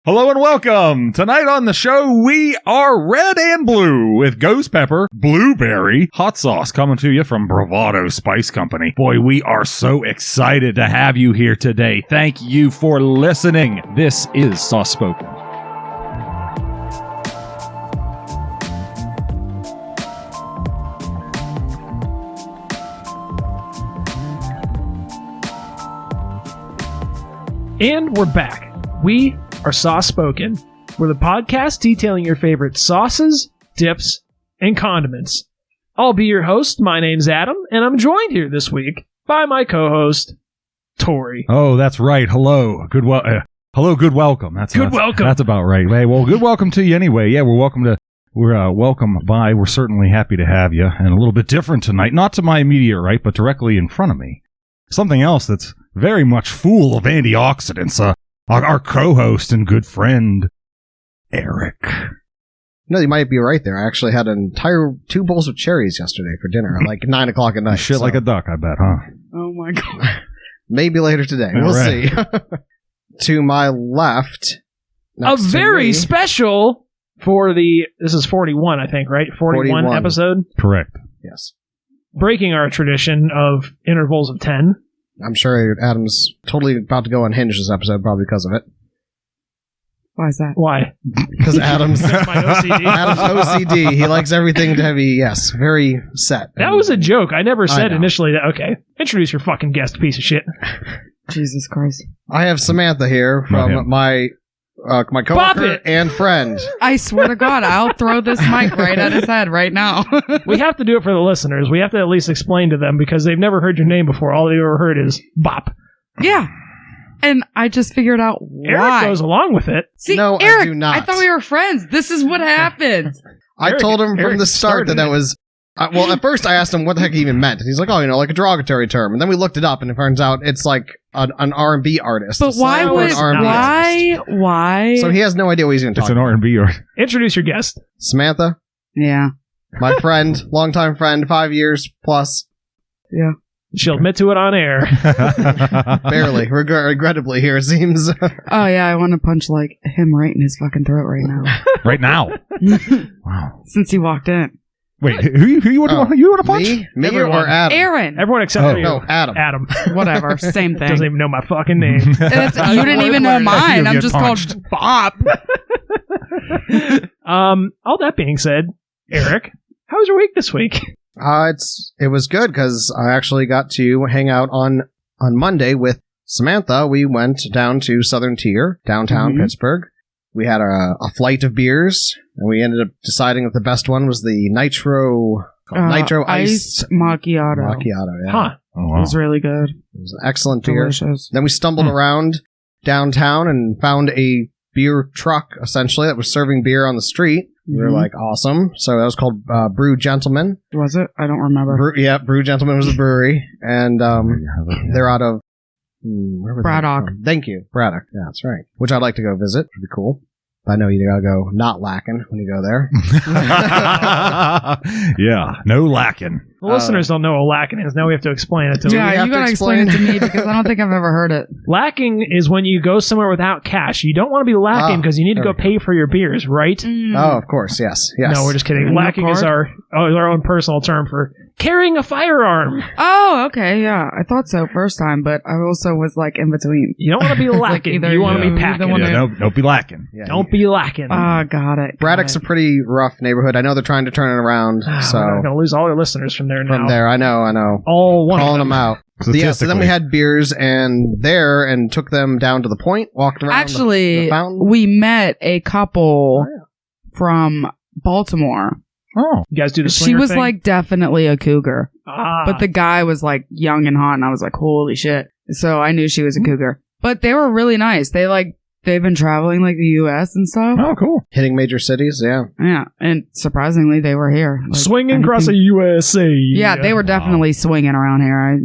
Hello and welcome. Tonight on the show, we are red and blue with ghost pepper, blueberry, hot sauce coming to you from Bravado Spice Company. Boy, we are so excited to have you here today. Thank you for listening. This is Sauce Spoken. And we're back. We are Sauce Spoken. We're the podcast detailing your favorite sauces, dips, and condiments. I'll be your host. My name's Adam, and I'm joined here this week by my co-host, Tori. Oh, that's right. Hello. Good welcome. Welcome. That's about right. Hey, well, good welcome to you anyway. Yeah, we're welcome by. We're certainly happy to have you. And a little bit different tonight. Not to my immediate right, but directly in front of me. Something else that's very much full of antioxidants. Our co-host and good friend, Eric. No, you might be right there. I actually had an entire 2 bowls of cherries yesterday for dinner at like 9 o'clock at night. Shit like a duck, I bet, huh? Oh my god. Maybe later today. All We'll right. see. To my left. A very special for this is 41, I think, right? 41 episode. Correct. Yes. Breaking our tradition of intervals of 10. I'm sure Adam's totally about to go unhinged this episode, probably because of it. Why is that? Why? Because Adam's That's my OCD. Adam's OCD. He likes everything to be, very set. That was a joke. I never said know. initially that, okay, introduce your fucking guest, piece of shit. Jesus Christ. I have Samantha here Not from him. my Bop coworker it! and friend. I swear to God, I'll throw this mic right at his head right now. We have to do it for the listeners. We have to at least explain to them because they've never heard your name before. All they've ever heard is Bop. Yeah. And I just figured out why. Eric goes along with it. See, No, I Eric, do not. I thought we were friends. This is what happens. I told him from Eric the start started that it. was... well, at first I asked him what the heck he even meant. And he's like, oh, like a derogatory term. And then we looked it up, and it turns out it's like an R&B artist. But a why slang for would... an R&B artist. Why? So he has no idea what he's even It's talking an about. R&B or Introduce your guest. Samantha, Yeah. my friend, longtime friend, 5 years plus. Yeah. She'll admit to it on air. Barely. Regrettably here, it seems. Oh, yeah, I want to punch, like, him right in his fucking throat right now. right now. Wow. Since he walked in. Wait, who you want to punch? Me Everyone. or Adam? Aaron. Everyone except Oh. for you. No, Adam. Adam. Whatever. Same thing. Doesn't even know my fucking name. You didn't even know mine. You I'm get just punched. called Bob. All that being said, Eric, how was your week this week? It was good because I actually got to hang out on Monday with Samantha. We went down to Southern Tier, downtown Pittsburgh. We had a flight of beers, and we ended up deciding that the best one was the Nitro Iced Macchiato. Macchiato. Yeah. Huh. Oh, It wow. was really good. It was an excellent beer. Delicious. Then we stumbled around downtown and found a beer truck, essentially, that was serving beer on the street. We were Mhm. like, awesome. So that was called Brew Gentleman. Was it? I don't remember. Brew Gentleman was the brewery. And they're out of... where were they Braddock. from? Thank you. Braddock. Yeah, that's right. Which I'd like to go visit. Would be cool. I know you gotta go not lacking when you go there. Yeah, no lacking. The listeners don't know what lacking is. Now we have to explain it to them. we Yeah, have you to gotta explain explain? it to me because I don't think I've ever heard it. Lacking is when you go somewhere without cash. You don't want to be lacking because you need to there go we pay for your beers, right? Oh, of course. Yes. No, we're just kidding. No Lacking is card? our own personal term for carrying a firearm. Oh, okay, yeah. I thought so first time, but I also was like in between. You don't want to be It's like lacking. either you want to you be either packing. wanna- Yeah, don't be lacking. Yeah. Don't be lacking. Got it. Braddock's a pretty rough neighborhood. I know they're trying to turn it around. So We're going to lose all our listeners from there now. from there, I know. All one Calling of them out. So then we Statistically. had beers and took them down to the point, walked around Actually, the fountain. we met a couple from Baltimore. Oh, You guys do the She swinger was thing? like definitely a cougar, Ah. but the guy was like young and hot, and I was like, holy shit. So I knew she was a cougar. But they were really nice. They've been traveling like the U.S. and stuff. oh, cool. Hitting major cities, yeah. Yeah, and surprisingly, they were here. Like, swinging across the anything- USA. Yeah, they were definitely swinging around here.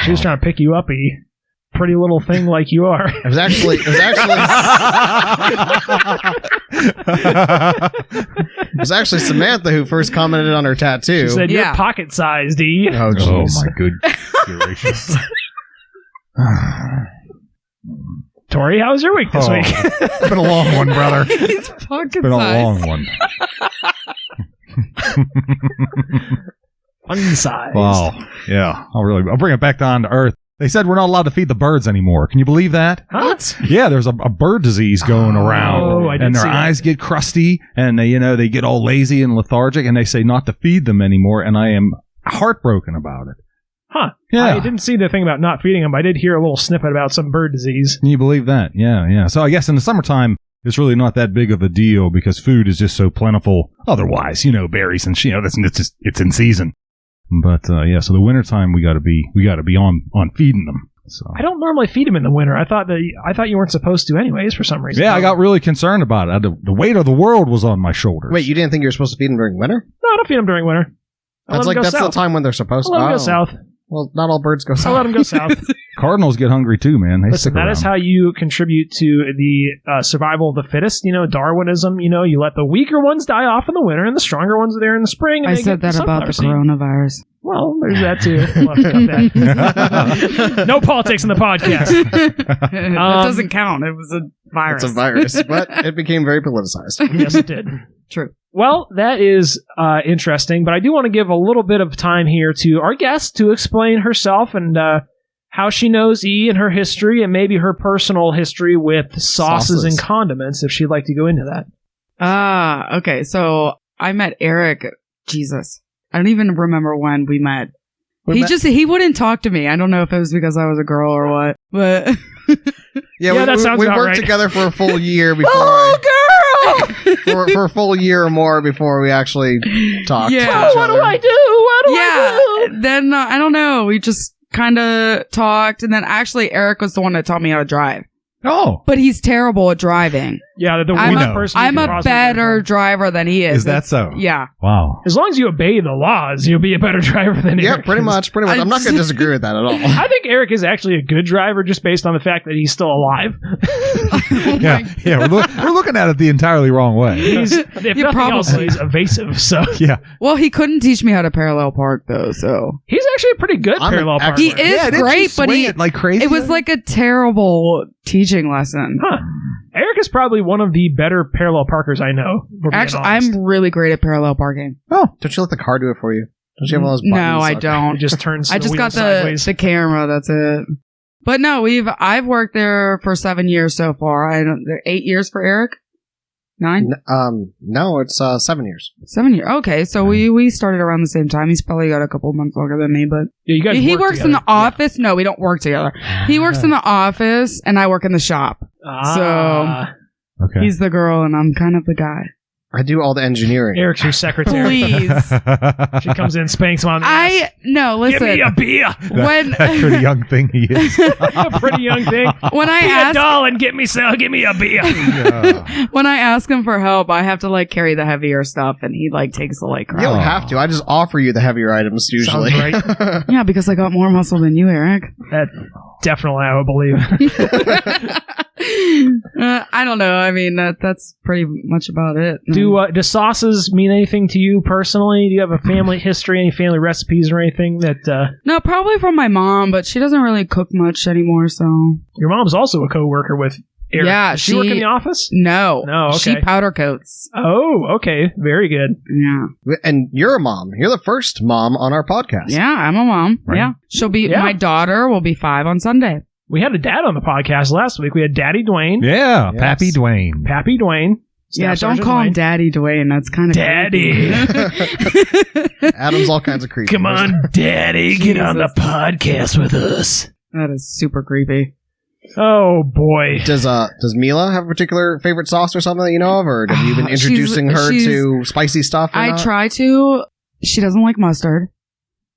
She was trying to pick you up, pretty little thing like you are. It was actually it was actually Samantha who first commented on her tattoo. She said, Yeah. "You're pocket sized, E." Oh, Oh, jeez. my good gracious. Tori, how was your week this week? It's been a long one, brother. He's pocket Been a size. long one. Fun-sized. Wow. Yeah. I'll bring it back down to earth. They said we're not allowed to feed the birds anymore. Can you believe that? What? Yeah, there's a bird disease going around, I did and their see that. eyes get crusty, and they get all lazy and lethargic, and they say not to feed them anymore. And I am heartbroken about it. Huh. Yeah. I didn't see the thing about not feeding them, but I did hear a little snippet about some bird disease. Can you believe that? Yeah. So I guess in the summertime, it's really not that big of a deal because food is just so plentiful. Otherwise, berries and it's in season. But so the wintertime we got to be on feeding them. So I don't normally feed them in the winter. I thought you weren't supposed to anyways for some reason. yeah, I got really concerned about it. The weight of the world was on my shoulders. Wait, you didn't think you were supposed to feed them during winter? No, I don't feed them during winter. That's the time when they're supposed to. I'll let them go south. Well, not all birds go south. I'll let them go south. Cardinals get hungry too, man. They Listen, stick that around. is how you contribute to the survival of the fittest. Darwinism. You let the weaker ones die off in the winter, and the stronger ones are there in the spring. And I they said get that about the sunflower seed. coronavirus. Well, there's that too. We'll have to cut that. No politics in the podcast. It doesn't count. It was a virus. It's a virus, but it became very politicized. Yes, it did. True. Well, that is interesting, but I do want to give a little bit of time here to our guest to explain herself and how she knows E and her history and maybe her personal history with sauces and condiments, if she'd like to go into that. Okay. So I met Eric. Jesus. I don't even remember when we met. He wouldn't talk to me. I don't know if it was because I was a girl or what, but Yeah, that sounds we about worked right. together for a full year before. girl! for a full year or more before we actually talked. Yeah. to Oh, each What do other. I do? What do I do? Then I don't know. We just kind of talked, and then actually Eric was the one that taught me how to drive. Oh, But he's terrible at driving. Yeah, the I'm worst a- person. you I'm can a possibly better get. driver than he is. is that so? Yeah. Wow. As long as you obey the laws, you'll be a better driver than Yeah, Eric pretty is. much. I'm not going to disagree with that at all. I think Eric is actually a good driver just based on the fact that he's still alive. Yeah. We're looking at it the entirely wrong way. He's, if nothing else, probably. he's evasive. So Yeah. Well, he couldn't teach me how to parallel park though, so he's actually a pretty good I'm parallel an parker. he is Yeah, didn't you great, but swing it like crazy. it was like a terrible teaching lesson. Huh. Eric is probably one of the better parallel parkers I know. if we're being Actually, honest. I'm really great at parallel parking. Don't you let the car do it for you? Don't you have all those buttons? No, I It don't. just turns. I the just wheel got sideways. the camera. That's it. But no, I've worked there for 7 years so far. 8 years for Eric. 9. No, it's 7 years. 7 years. Okay, so we started around the same time. He's probably got a couple of months longer than me, but Yeah, you guys. he work works in together. the office. No, we don't work together. He works in the office, and I work in the shop. Ah. Okay. He's the girl, and I'm kind of the guy. I do all the engineering. Eric's your secretary. Please. She comes in, spanks him on the ass. No, Give listen. me a beer. When that pretty young thing he is. A pretty young thing. when I Be a ask doll and give me a beer. Yeah. when I ask him for help, I have to carry the heavier stuff, and he takes the light You crap. don't have to. I just offer you the heavier items usually. Sounds right. Yeah, because I got more muscle than you, Eric. That definitely I would believe. I don't know. I mean, that's pretty much about it. Do sauces mean anything to you personally? Do you have a family history, any family recipes or anything that No, probably from my mom, but she doesn't really cook much anymore, so. your mom's also a co-worker with Eric? Yeah, Does she work she- in the office? No. No, okay. She powder coats. Oh, okay. Very good. Yeah. And you're a mom. You're the first mom on our podcast. Yeah, I'm a mom. Right. Yeah. Yeah. My daughter will be 5 on Sunday. We had a dad on the podcast last week. We had Daddy Dwayne, Yeah. Yes. Pappy Dwayne. Pappy Dwayne. Yeah, Staff don't Sergeant call him Dwayne. Daddy Dwayne. That's kind of Daddy. Adam's all kinds of creepy. Come on, Daddy, get on the Jesus. podcast with us. That is super creepy. Oh boy. Does Mila have a particular favorite sauce or something that you know of, or have you been She's- introducing her she's- to spicy stuff? Or I not? try to. She doesn't like mustard,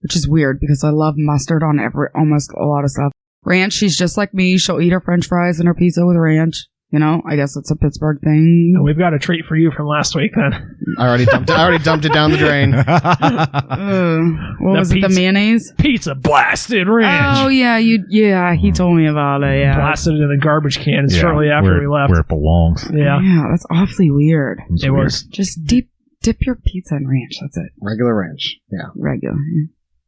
which is weird because I love mustard on almost a lot of stuff. Ranch, she's just like me. She'll eat her French fries and her pizza with ranch. I guess it's a Pittsburgh thing. We've got a treat for you from last week then. I already dumped it down the drain. What The was it? The pizza- mayonnaise? Pizza blasted ranch. Oh yeah, he told me about it. Yeah, Blasted it in the garbage can Yeah, shortly after where, we left. Where it belongs. Yeah. yeah, that's awfully weird. It's It weird. was. Just dip your pizza in ranch. That's it. Regular ranch. Yeah. Regular.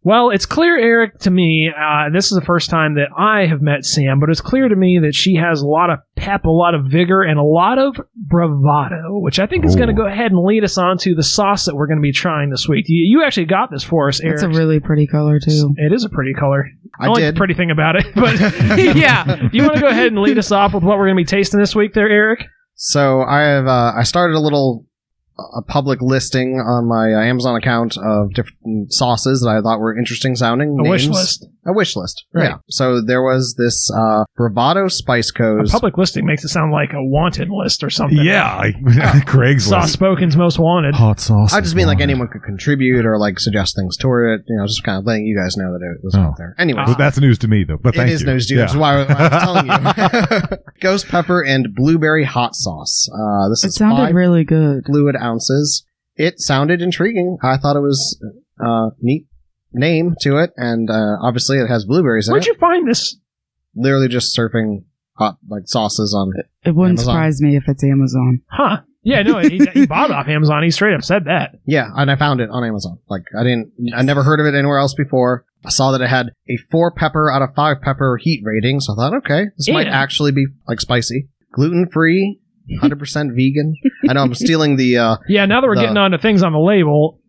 Well, it's clear, Eric, to me, this is the first time that I have met Sam, but it's clear to me that she has a lot of pep, a lot of vigor, and a lot of bravado, which I think is going to go ahead and lead us on to the sauce that we're going to be trying this week. You actually got this for us, Eric. It's a really pretty color, too. It is a pretty color. I did. like the pretty thing about it, but Yeah. you want to go ahead and lead us off with what we're going to be tasting this week there, Eric? So I started a public listing on my Amazon account of different sauces that I thought were interesting sounding. A wish list. A wish list. Right. Yeah. So there was this Bravado Spice A Co's. public listing makes it sound like a wanted list or something. Yeah, Craig's Sauce Spoken's most wanted. hot sauce. I just mean like anyone could contribute or like suggest things toward it. Just kind of letting you guys know that it was out there. Anyway, Well, that's news to me, though. But thank it is you. news to you. That's why I was telling you. Ghost pepper and blueberry hot sauce. This It is sounded 5 really good. fluid ounces. It sounded intriguing. I thought it was neat name to it, and obviously it has blueberries in Where'd it. you find this? Literally just surfing hot like sauces on It wouldn't Amazon. surprise me if it's Amazon. Huh. Yeah, no, he bought it off Amazon. He straight up said that. Yeah, and I found it on Amazon. Like I never heard of it anywhere else before. I saw that it had a 4 pepper out of 5 pepper heat rating, so I thought, okay, this might Yeah. actually be like spicy, gluten free, 100% vegan. I know I'm stealing the. Yeah, now that we're getting on to things on the label,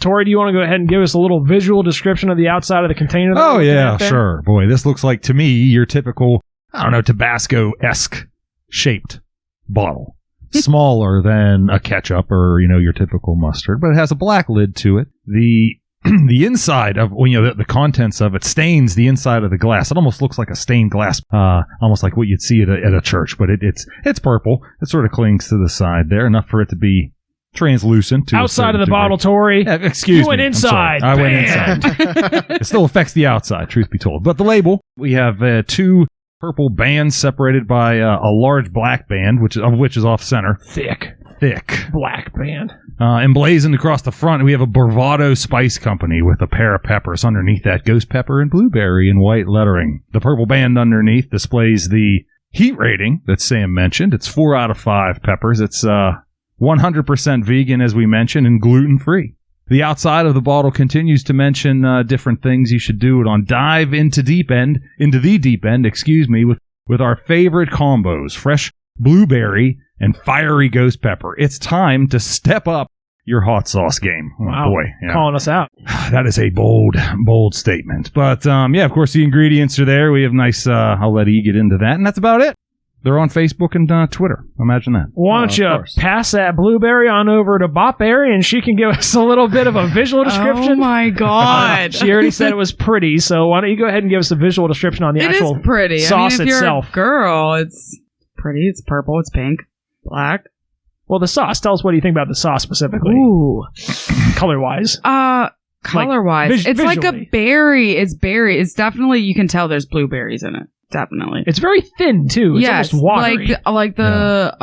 Tori, do you want to go ahead and give us a little visual description of the outside of the container? that Oh, we're looking yeah, at there? sure. Boy, this looks like, to me, your typical, I don't know, Tabasco-esque shaped bottle. Smaller than a ketchup or, your typical mustard, but it has a black lid to it. The inside of, the contents of it stains the inside of the glass. It almost looks like a stained glass, almost like what you'd see at a church, but it's purple. It sort of clings to the side there, enough for it to be translucent. To Outside of the degree. bottle, Tori. Excuse me. You went I'm sorry. inside. I went Banned. inside. It still affects the outside, truth be told. But the label, we have 2 purple bands separated by a large black band, which is off center. Thick black band. Emblazoned across the front, we have a Bravado Spice Company with a pair of peppers underneath that, ghost pepper and blueberry in white lettering. The purple band underneath displays the heat rating that Sam mentioned. It's 4 out of 5 peppers. It's 100% vegan, as we mentioned, and gluten-free. The outside of the bottle continues to mention different things you should do it on. Dive into the deep end, with our favorite combos, fresh blueberry and fiery ghost pepper. It's time to step up your hot sauce game. Oh, Wow. boy. Yeah. Calling us out. That is a bold statement. But, of course, the ingredients are there. We have nice, I'll let E get into that, and that's about it. They're on Facebook and Twitter. Imagine that. Why don't of you course. pass that blueberry on over to Bopberry and she can give us a little bit of a visual description? Oh my god. She already said it was pretty, so why don't you go ahead and give us a visual description on the It actual is pretty. sauce if you're itself. a girl, it's pretty. It's purple. It's pink. Black. Well, the sauce. Tell us what do you think about the sauce specifically, Ooh. color-wise. Color-wise, it's like a visually. berry. It's berry. It's definitely, you can tell there's blueberries in it. Definitely. It's very thin too. It's yes, almost watery. like the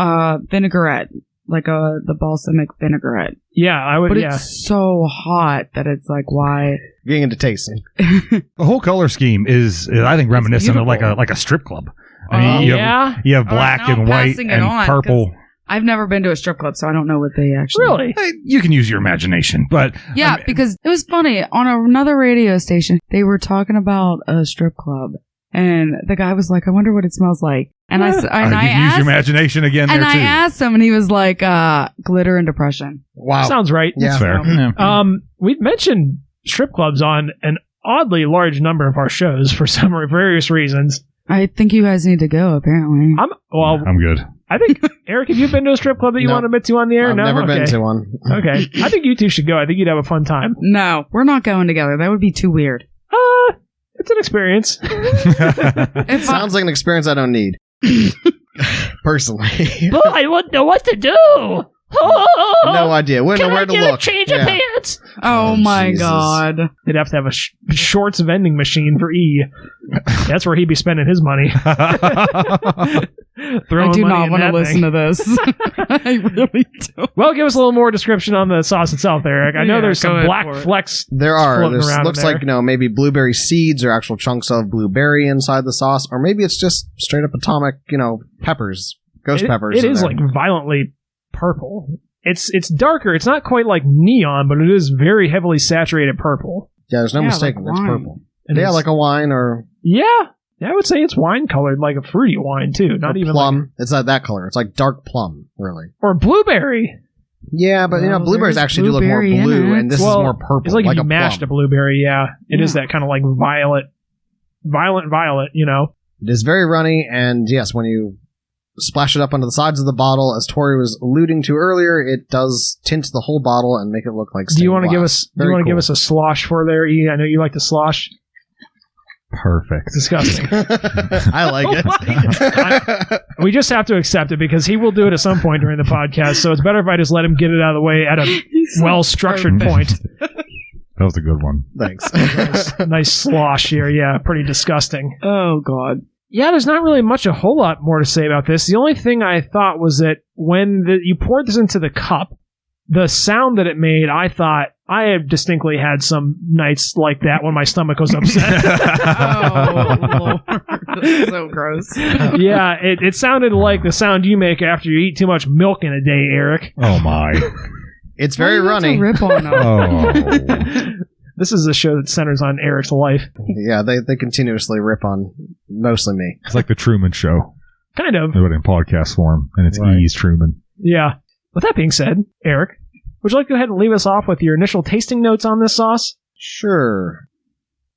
vinaigrette, like the balsamic vinaigrette. Yeah, I would. But Yeah, it's so hot that it's like, why? Getting into tasting. The whole color scheme is I think, reminiscent of beautiful. like a strip club. I mean, yeah. You have black All right, now and I'm white passing it and on, purple. I've never been to a strip club, so I don't know what they actually. Really? You can use your imagination, but Yeah, I mean, because it was funny on another radio station. They were talking about a strip club, and the guy was like, "I wonder what it smells like." And I you can use asked, your imagination again and there I too. asked him, and he was like, "Glitter and depression." Wow. Sounds right. Yeah. That's fair. Yeah. Yeah. We've mentioned strip clubs on an oddly large number of our shows for some various reasons. I think you guys need to go. Apparently, I'm good. I think, Eric, have you been to a strip club that you No. want to admit to on the air? I've No? never Okay. been to one. Okay. I think you two should go. I think you'd have a fun time. no, we're not going together. That would be too weird. It's an experience. If Sounds like an experience I don't need. Personally. But I wouldn't know what to do. No idea. Wouldn't know where to look. Yeah. pants? oh my Jesus. god. They'd have to have a shorts vending machine for E. That's where he'd be spending his money. I do not want to listen to this. I really do. Well, give us a little more description on the sauce itself, Eric. I know Yeah, there's go some ahead black for it. flecks. There are. floating There's around looks in there. like, maybe blueberry seeds or actual chunks of blueberry inside the sauce, or maybe it's just straight up atomic, peppers, ghost peppers. It in is there. like violently purple. It's darker. It's not quite like neon, but it is very heavily saturated purple. Yeah, there's no Yeah, mistaking. like It's wine. purple. And Yeah, it's- like a wine or Yeah, I would say it's wine colored, like a fruity wine too. Not or even plum. like, It's not that color. It's like dark plum, really. or blueberry. Yeah, but Well, blueberries there's actually do look more blueberry in blue, it. and this Well, is more purple. It's like if you a mashed a plum. blueberry. Yeah, it is Yeah. that kind of like violet. You know. It is very runny, and yes, when you splash it up onto the sides of the bottle, as Tori was alluding to earlier, it does tint the whole bottle and make it look like. Do you want to stained give glass. us? Do you Very want to give cool. us a slosh for there? E? I know you like to slosh. Perfect. Disgusting. I like it. We just have to accept it because he will do it at some point during the podcast. So it's better if I just let him get it out of the way at a He's so well-structured point. That was a good one. Thanks. Nice slosh here. Yeah, pretty disgusting. Oh God. Yeah, there's not really a whole lot more to say about this. The only thing I thought was that when you poured this into the cup, the sound that it made, I thought I have distinctly had some nights like that when my stomach was upset. Oh Lord. That's so gross. Yeah, it sounded like the sound you make after you eat too much milk in a day, Eric. Oh my. It's very Why do runny. you have to rip on them? Oh. This is a show that centers on Eric's life. Yeah, they continuously rip on mostly me. It's like the Truman Show, Kind of. but in podcast form, and it's Right. E's Truman. Yeah. With that being said, Eric, would you like to go ahead and leave us off with your initial tasting notes on this sauce? Sure.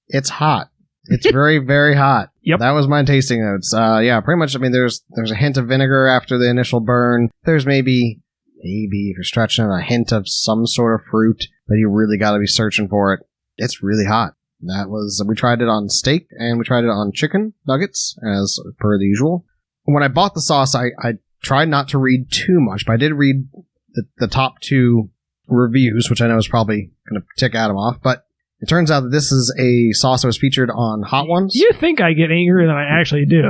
It's hot. It's very, very hot. Yep. That was my tasting notes. Yeah, pretty much. I mean, there's a hint of vinegar after the initial burn. There's maybe if you're stretching it, a hint of some sort of fruit, but you really got to be searching for it. It's really hot. We tried it on steak and we tried it on chicken nuggets as per the usual. When I bought the sauce, I tried not to read too much, but I did read the top two reviews, which I know is probably going to tick Adam off, but it turns out that this is a sauce that was featured on Hot Ones. You think I get angrier than I actually do.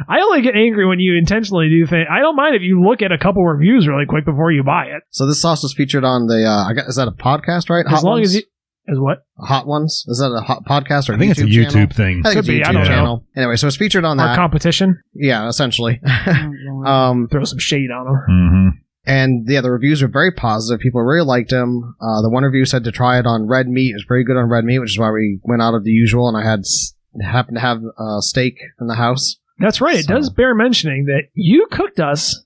I only get angry when you intentionally do things. I don't mind if you look at a couple reviews really quick before you buy it. So this sauce was featured on the, is that a podcast, right? As long as you... As what? Hot Ones? Is that a hot podcast or I think it's a YouTube channel? YouTube thing. I think Could it's a be, YouTube I don't know. channel. Anyway, so it's featured on Our that. competition? Yeah, essentially. Oh, Lord. Throw some shade on them. Mm-hmm. And yeah, the reviews are very positive. People really liked him. The one review said to try it on red meat. It was very good on red meat, which is why we went out of the usual. And I happened to have steak in the house. That's right. It So- does bear mentioning that you cooked us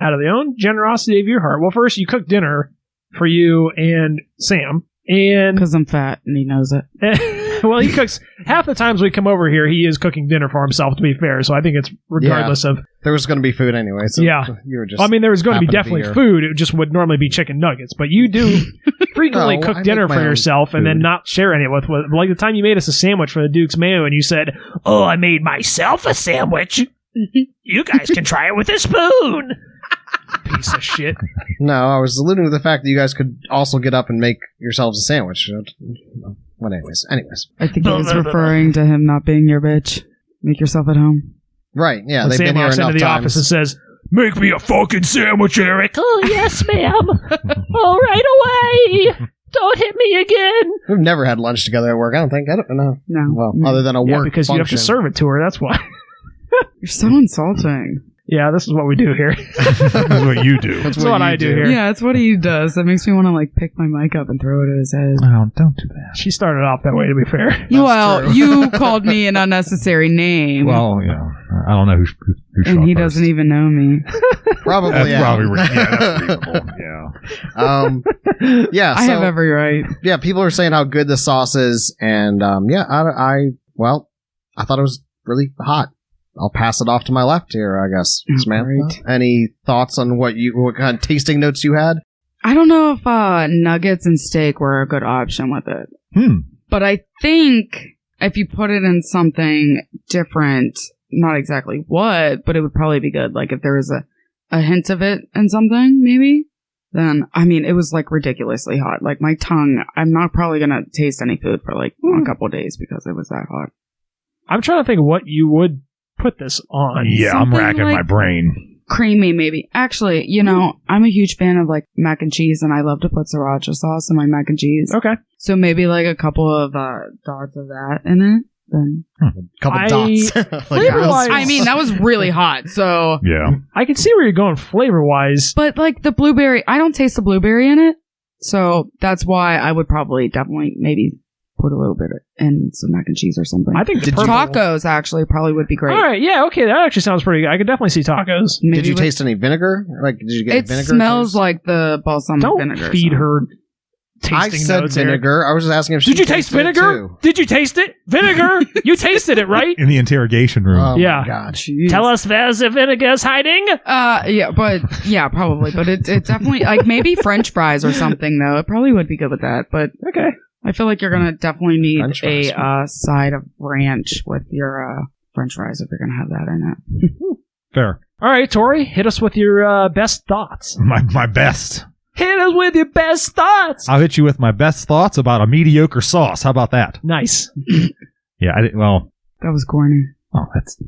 out of the own generosity of your heart. Well, first, you cooked dinner for you and Sam. And Because I'm fat and he knows it. well, he cooks half the times we come over here. He is cooking dinner for himself. To be fair, so I think it's regardless of. There was going to be food anyway. So Yeah. you were just. I mean, there was going to be happened to definitely be here. food. It just would normally be chicken nuggets. But you do frequently No, I cook make dinner my for own yourself and then food. not share any with. Like the time you made us a sandwich for the Duke's Mayo, and you said, "Oh, I made myself a sandwich. You guys can try it with a spoon." Piece of shit. No, I was alluding to the fact that you guys could also get up and make yourselves a sandwich. Well, anyways. I think he was referring to him not being your bitch. Make yourself at home. Right, yeah, When they've Sam been here walks into enough the times. office and says, "Make me a fucking sandwich, Eric." "Oh, yes, ma'am. Oh, right away. Don't hit me again." We've never had lunch together at work. I don't know. No. Well, other than a Yeah, work because you have to function. serve it to her. That's why. You're so insulting. Yeah, this is what we do here. That's what you do. That's That's what you I do here. Yeah, it's what he does. That makes me want to like pick my mic up and throw it at his head. Oh, don't do that. She started off that way, to be fair. Well, true. you called me an unnecessary name. Well, yeah. I don't know who shot and he first. doesn't even know me. Probably, That's yeah. probably that's reasonable. Yeah. Yeah, I so, have every right. yeah, people are saying how good the sauce is, and yeah, I thought it was really hot. I'll pass it off to my left here, I guess. Samantha, Right. any thoughts on what kind of tasting notes you had? I don't know if nuggets and steak were a good option with it. But I think if you put it in something different, not exactly what, but it would probably be good. Like if there was a hint of it in something, maybe. Then, I mean, it was like ridiculously hot. Like my tongue, I'm not probably going to taste any food for like a couple of days because it was that hot. I'm trying to think of what you would put this on. Yeah, I'm Something racking my like- brain. Creamy, maybe. Actually, I'm a huge fan of like mac and cheese, and I love to put sriracha sauce in my mac and cheese. Okay. So maybe like a couple of dots of that in it. Then Couple I- dots. Flavor-wise- I mean, that was really hot. So, Yeah. I can see where you're going flavor-wise. but like the blueberry, I don't taste the blueberry in it. So that's why I would probably definitely maybe put a little bit in some mac and cheese or something. I think the Did you- purple- Tacos actually probably would be great. All right, yeah, okay, that actually sounds pretty good. I could definitely see tacos. Maybe Did you with- taste any vinegar? Like, did you get It vinegar? smells taste? like the balsamic Don't vinegar. feed so. her I tasting said notes, Eric. vinegar. I was just asking if she Did you taste tasted it, vinegar? too. Did you taste it? Vinegar? You tasted it, right? In the interrogation room. Oh Yeah. my god. Jeez. Tell us where's the vinegar's hiding? Yeah, probably, but it's definitely like maybe French fries or something though. It probably would be good with that, but Okay. I feel like you're gonna definitely need French fries. a side of ranch with your French fries if you're gonna have that in it. Fair. All right, Tori, hit us with your best thoughts. My best. Hit us with your best thoughts. I'll hit you with my best thoughts about a mediocre sauce. How about that? Nice. Yeah, well, That was corny. oh, that's.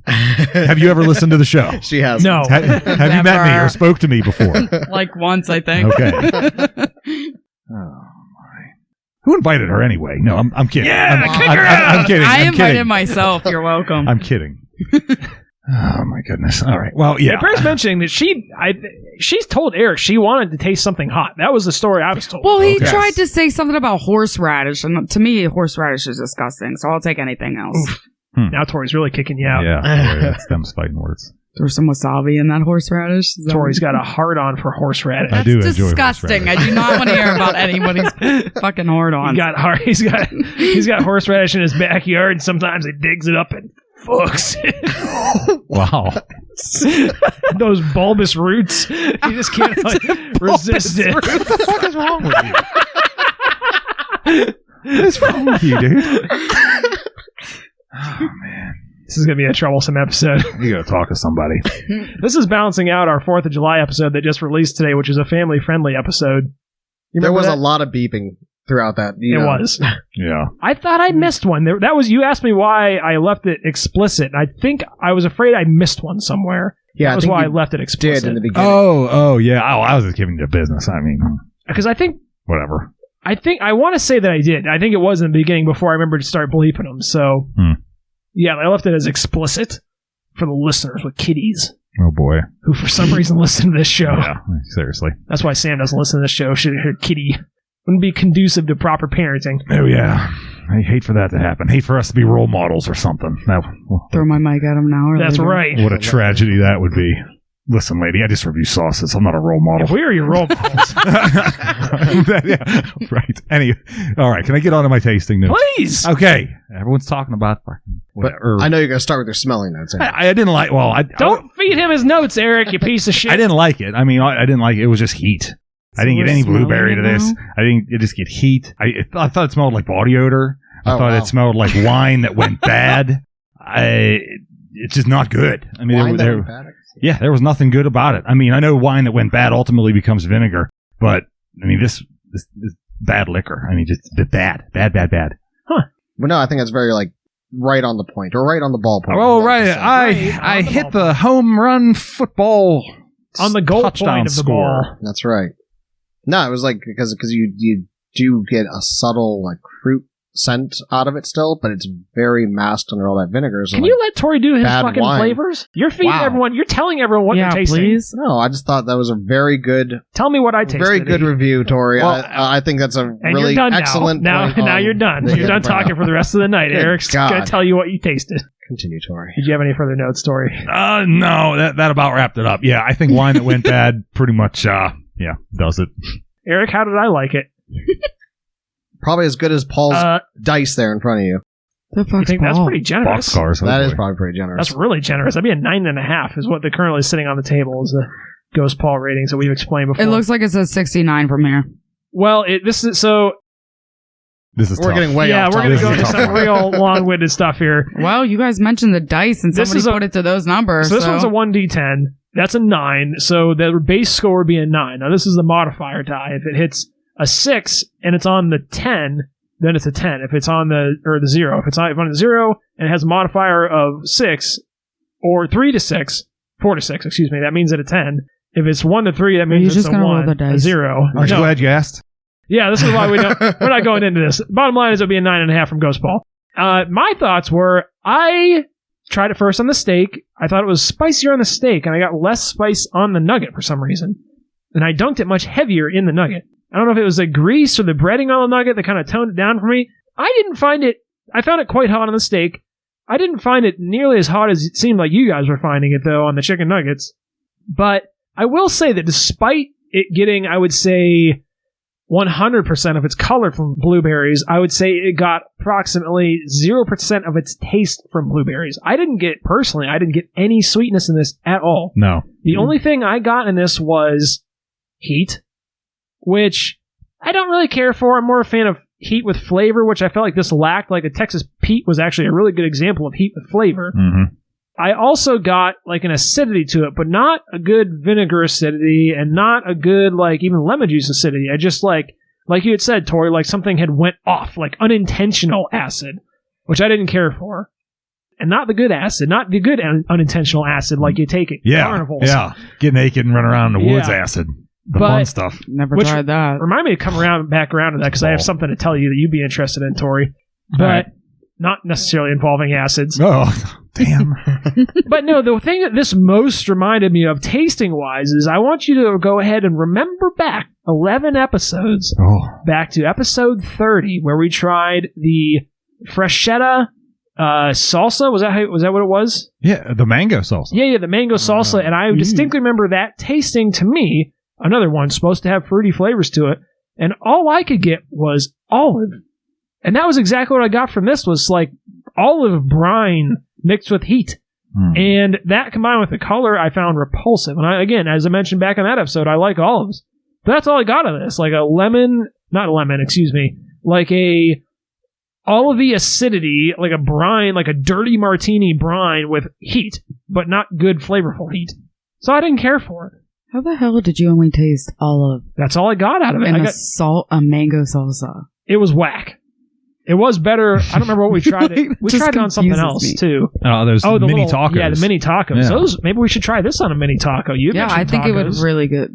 Have you ever listened to the show? She has. No. Have you met me or Never. spoke to me before? Like once, I think. Okay. Oh my! Who invited her anyway? No, I'm kidding. Yeah, I'm, kick I'm- her I'm- out. I'm kidding. I I'm invited kidding. myself. You're welcome. I'm kidding. Oh my goodness! All right. Well, yeah. It bears mentioning that she's told Eric she wanted to taste something hot. That was the story I was told. Well, he Okay. tried to say something about horseradish, and to me, horseradish is disgusting. So I'll take anything else. Oof. Now Tori's really kicking you out. Yeah, that's them fighting words. Throw some wasabi in that horseradish. Is that Tori's what- got a hard on for horseradish. I That's do enjoy disgusting. I horseradish. do not want to hear about anybody's fucking hard on. He's got horseradish in his backyard, and sometimes he digs it up and fucks it. Wow. Those bulbous roots. You just can't resist it. What the fuck is wrong with you? What is wrong with you, dude? Oh man, This is going to be a troublesome episode. you gotta talk to somebody. This is balancing out our 4th of July episode that just released today, which is a family-friendly episode. You There remember was that? a lot of beeping throughout that. It was. Yeah. I thought I missed one. That was, you asked me why I left it explicit. And I think I was afraid I missed one somewhere. Yeah, That I was think why I you left it did explicit. in the beginning. Oh, yeah. Oh, I was just giving you business. I mean, Because I whatever. want to say that I did. I think it was in the beginning before I remembered to start bleeping them. So, yeah, I left it as explicit for the listeners with kiddies Oh boy. who, for some reason, listen to this show. Yeah. Seriously. That's why Sam doesn't listen to this show. Should her kitty wouldn't be conducive to proper parenting. Oh yeah. I hate for that to happen. Hate for us to be role models or something. Throw my mic at him now. Or That's later. right. What a tragedy that would be. Listen, lady, I just review sauces. I'm not a role model. If we were your role models, Yeah, right. All right. Can I get on to my tasting notes? please. Okay. Everyone's talking about fucking But whatever. I know you're going to start with your smelling notes. I didn't like. Well, Don't feed him his notes, Eric, you piece of shit. I didn't like it. I mean, I didn't like it. It was just heat. I didn't get any blueberry to this. I didn't. It just get heat. I thought it smelled like body odor. I Oh, thought wow. it smelled like wine that went bad. It's just not good. I mean, Wine that there went bad? yeah, there was nothing good about it. I mean, I know wine that went bad ultimately becomes vinegar, but I mean, this bad liquor. I mean, just bad. Well, no, I think that's very, like, right on the point, or right on the ball point. Oh, I'd like right. to say. I on the hit ball. the home run football On the goal touchdown point of the score. ball. That's right. No, it was like, because you do get a subtle, like, fruit scent out of it still, but it's very masked under all that vinegar. So Can like, you let Tori do his bad fucking wine. flavors? You're feeding Wow. everyone. You're telling everyone what Yeah, you're tasting. please. No, I just thought that was a very good, Tell me what I tasted. very good review, Tori. Well, I think that's a And really you're done excellent now. point Now on you're done. the You're done Bravado. talking for the rest of the night. Good Eric's God. going to tell you what you tasted. Continue, Tori. Did you have any further notes, Tori? No, that about wrapped it up. Yeah, I think wine that went bad pretty much, does it. Eric, how did I like it? Probably as good as Paul's dice there in front of you. The I fuck's think that's Paul? pretty generous. Boxcars. That is probably pretty generous. That's really generous. That'd be a 9.5 is what they're currently sitting on the table is the Ghost Paul ratings that we've explained before. It looks like it says 69 from here. well. This is so. This is We're tough. getting way Yeah, off we're topic. going to go This into is a some tough real long-winded stuff here. Well, you guys mentioned the dice, and This somebody is a- put it to those numbers. So this one's a 1d10. That's a 9. So the base score would be a 9. Now this is the modifier die. If it hits a 6 and it's on the 10, then it's a 10. If it's on the 0, if it's on the 0 and it has a modifier of 6 or 3 to 6, 4 to 6, excuse me, that means at a 10. If it's 1 to 3, that Are means you it's just a gonna roll 1, the a dice? 0. Aren't you No. glad you asked? Yeah, this is why we're not going into this. Bottom line is it'll be a 9.5 from Ghost Ball. My thoughts were I tried it first on the steak. I thought it was spicier on the steak, and I got less spice on the nugget for some reason. And I dunked it much heavier in the nugget. I don't know if it was the grease or the breading on the nugget that kind of toned it down for me. I didn't find it. I found it quite hot on the steak. I didn't find it nearly as hot as it seemed like you guys were finding it, though, on the chicken nuggets. But I will say that despite it getting, I would say, 100% of its color from blueberries, I would say it got approximately 0% of its taste from blueberries. I didn't get any sweetness in this at all. No. The only thing I got in this was heat, which I don't really care for. I'm more a fan of heat with flavor, which I felt like this lacked. Like a Texas Pete was actually a really good example of heat with flavor. Mm-hmm. I also got like an acidity to it, but not a good vinegar acidity and not a good like even lemon juice acidity. I just like you had said, Tori, like something had went off, like unintentional acid, which I didn't care for. And not the good acid, not the good unintentional acid like you take at carnivals. Yeah, get naked and run around in the woods acid. The fun stuff. Never tried that. Remind me to come back around to that because I have something to tell you that you'd be interested in, Tori. But not necessarily involving acids. Oh, damn. But no, the thing that this most reminded me of tasting-wise is I want you to go ahead and remember back 11 episodes, back to episode 30, where we tried the freshetta salsa. Was that what it was? Yeah, the mango salsa. Yeah, the mango salsa. And I distinctly remember that tasting to me, another one supposed to have fruity flavors to it, and all I could get was olive. And that was exactly what I got from this, was like olive brine mixed with heat. And that combined with the color I found repulsive. And again, as I mentioned back in that episode, I like olives. But that's all I got of this. Like like a olivey acidity, like a brine, like a dirty martini brine with heat, but not good flavorful heat. So I didn't care for it. How the hell did you only taste olive? That's all I got out of it. And a mango salsa. It was whack. It was better. I don't remember what we tried. We tried it on something else too. Those mini tacos. Yeah, the mini tacos. Yeah. Those, maybe we should try this on a mini taco. I think it would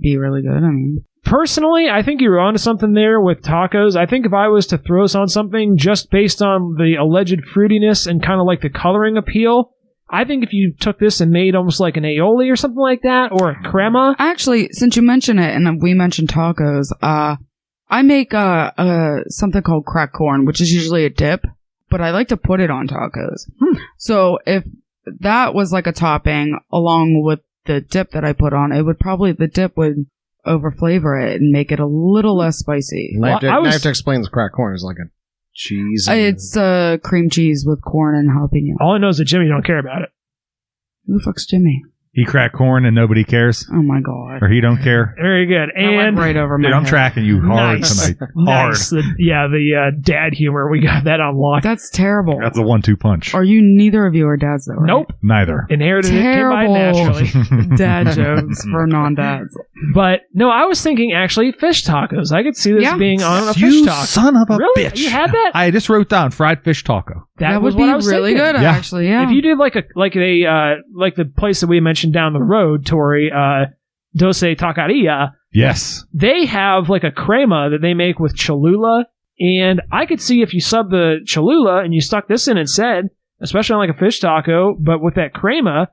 be really good. I mean, personally, I think you were onto something there with tacos. I think if I was to throw us on something just based on the alleged fruitiness and kind of like the coloring appeal, I think if you took this and made almost like an aioli or something like that, or a crema. Actually, since you mention it and we mentioned tacos, I make something called cracked corn, which is usually a dip, but I like to put it on tacos. So if that was like a topping along with the dip that I put on, the dip would overflavor it and make it a little less spicy. I have to explain this cracked corn is like a cheese. It's cream cheese with corn and jalapeno. All I know is that Jimmy don't care about it. Who the fuck's Jimmy? He cracked corn and nobody cares? Oh my god. Or he don't care? Very good. And right over my I'm head. tracking you hard tonight. Hard. Nice. The dad humor. We got that unlocked. That's terrible. That's a 1-2 punch. Neither of you are dads though, right? Nope. Neither. Inherited it, came by naturally. Dad jokes for non-dads. But no, I was thinking actually fish tacos. I could see this being on a fish You taco. son of a really? bitch. You had that? I just wrote down fried fish taco. That was would be what I was really thinking. good, actually. Yeah. If you did like the place that we mentioned down the road, Tori, Doce Taqueria. Yes. They have like a crema that they make with Cholula, and I could see if you sub the Cholula and you stuck this in instead, especially on like a fish taco, but with that crema,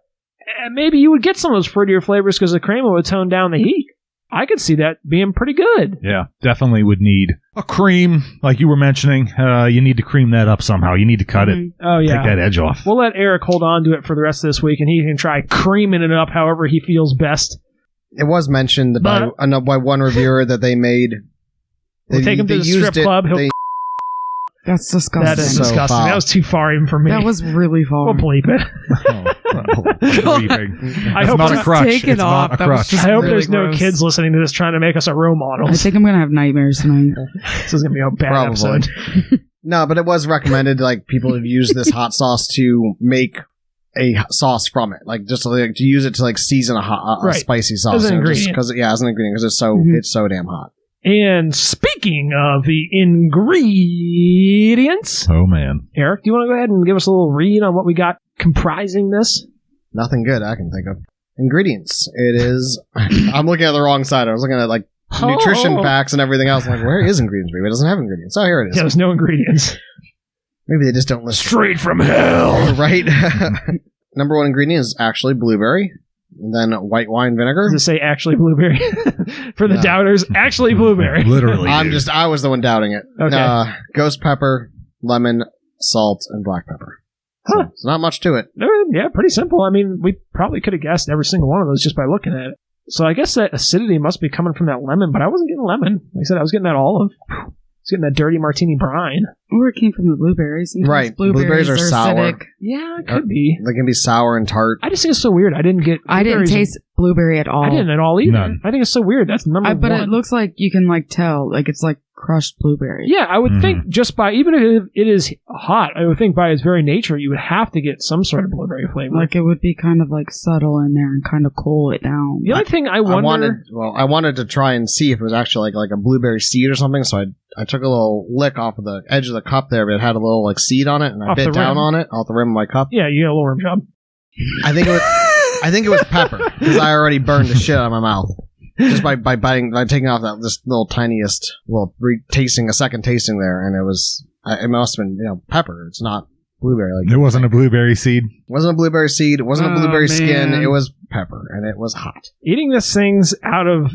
maybe you would get some of those fruitier flavors because the crema would tone down the heat. I could see that being pretty good. Yeah, definitely would need a cream, like you were mentioning. You need to cream that up somehow. You need to cut it. Oh, yeah. Take that edge off. We'll let Eric hold on to it for the rest of this week, and he can try creaming it up however he feels best. It was mentioned by one reviewer that they made. We'll take him to the strip club. That's disgusting. That is disgusting. That was too far even for me. That was really far. We'll bleep it. I hope not a crutch. Take it it's off. Not a crutch. I hope really there's gross. no kids listening to this trying to make us a role model. I think I'm going to have nightmares tonight. This is going to be a bad episode. No, but it was recommended, like, people have used this hot sauce to make a sauce from it. Like, just to use it to, like, season a spicy sauce. As an ingredient. As an ingredient, because it's so damn hot. And speaking of the ingredients, Oh, man. Eric, do you want to go ahead and give us a little read on what we got comprising this? Nothing good I can think of. Ingredients. It is... I'm looking at the wrong side. I was looking at, like, nutrition facts and everything else. I'm like, where is ingredients? Maybe it doesn't have ingredients. Oh, here it is. Yeah, there's no ingredients. Maybe they just don't list. Straight from hell. Right? Number one ingredient is actually blueberry. And then white wine vinegar. Does it say actually blueberry? For the doubters, actually blueberry. Literally. I was the one doubting it. Okay. Ghost pepper, lemon, salt, and black pepper. So, Huh. it's not much to it. Yeah, pretty simple. I mean, we probably could have guessed every single one of those just by looking at it. So I guess that acidity must be coming from that lemon, but I wasn't getting lemon. Like I said, I was getting that olive. I was getting that dirty martini brine. Or it came from the blueberries. Sometimes Right. Blueberries Blueberries are sour. acidic. Yeah, it could be. They can be sour and tart. I just think it's so weird. I didn't I didn't taste blueberry at all. I didn't at all either. None. I think it's so weird. That's number But one. it looks like you can like tell, like it's like crushed blueberry. Yeah, I would Mhm. think just by, even if it is hot, I would think by its very nature, you would have to get some sort of blueberry flavor. Like it would be kind of like subtle in there and kind of cool it down. The only thing I wonder... I wanted to try and see if it was actually like a blueberry seed or something, so I took a little lick off of the edge of the cup there, but it had a little like seed on it, and I Off bit the down rim. on it off the rim of my cup. Yeah, you got a little rim job. I think it was pepper because I already burned the shit out of my mouth just by taking off that this little tiniest a second tasting there, and it must have been pepper. It's not blueberry. Like It wasn't a blueberry seed. it wasn't a blueberry seed. It wasn't a Oh, blueberry skin. man. It was pepper, and it was hot. Eating this thing's out of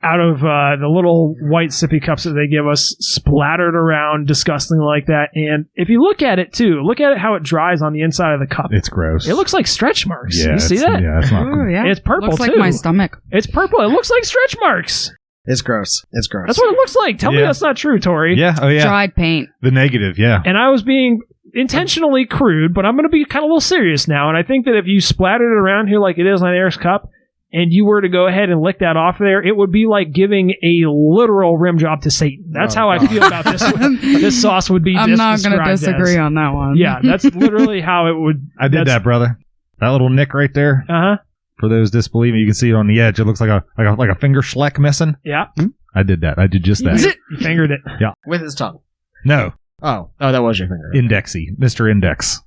the little white sippy cups that they give us, splattered around disgusting like that. And if you look at it too, look at it how it dries on the inside of the cup. It's gross. It looks like stretch marks. Yeah, You see it's- that? Yeah, it's not Oh, cool. yeah. It's purple Looks like too. my stomach. It's purple. It looks like stretch marks. It's gross. It's gross. That's what it looks like. Tell me Yeah. that's not true, Tori. Yeah. Oh, yeah. Dried paint. The negative. Yeah. And I was being intentionally crude, but I'm going to be kind of a little serious now. And I think that if you splattered it around here like it is on Eric's cup, and you were to go ahead and lick that off there, it would be like giving a literal rim job to Satan. That's Oh, how I God. feel about this. This sauce would be. I'm not going to described disagree as. on that one. Yeah, that's literally how it would. I did that, brother. That little nick right there. Uh huh. For those disbelieving, you can see it on the edge. It looks like a finger schleck missing. Yeah. I did that. I did just that. You fingered it. with his tongue. No, Oh, that was your finger. indexy, Mr. Index.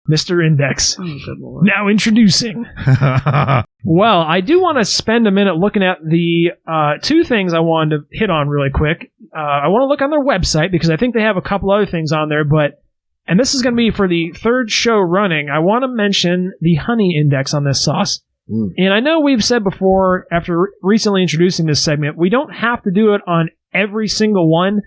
Mr. Index. Oh, good lord. Now introducing. Well, I do want to spend a minute looking at the two things I wanted to hit on really quick. I want to look on their website because I think they have a couple other things on there, and this is going to be for the third show running. I want to mention the honey index on this sauce. Mm. And I know we've said before, after recently introducing this segment, we don't have to do it on every single one,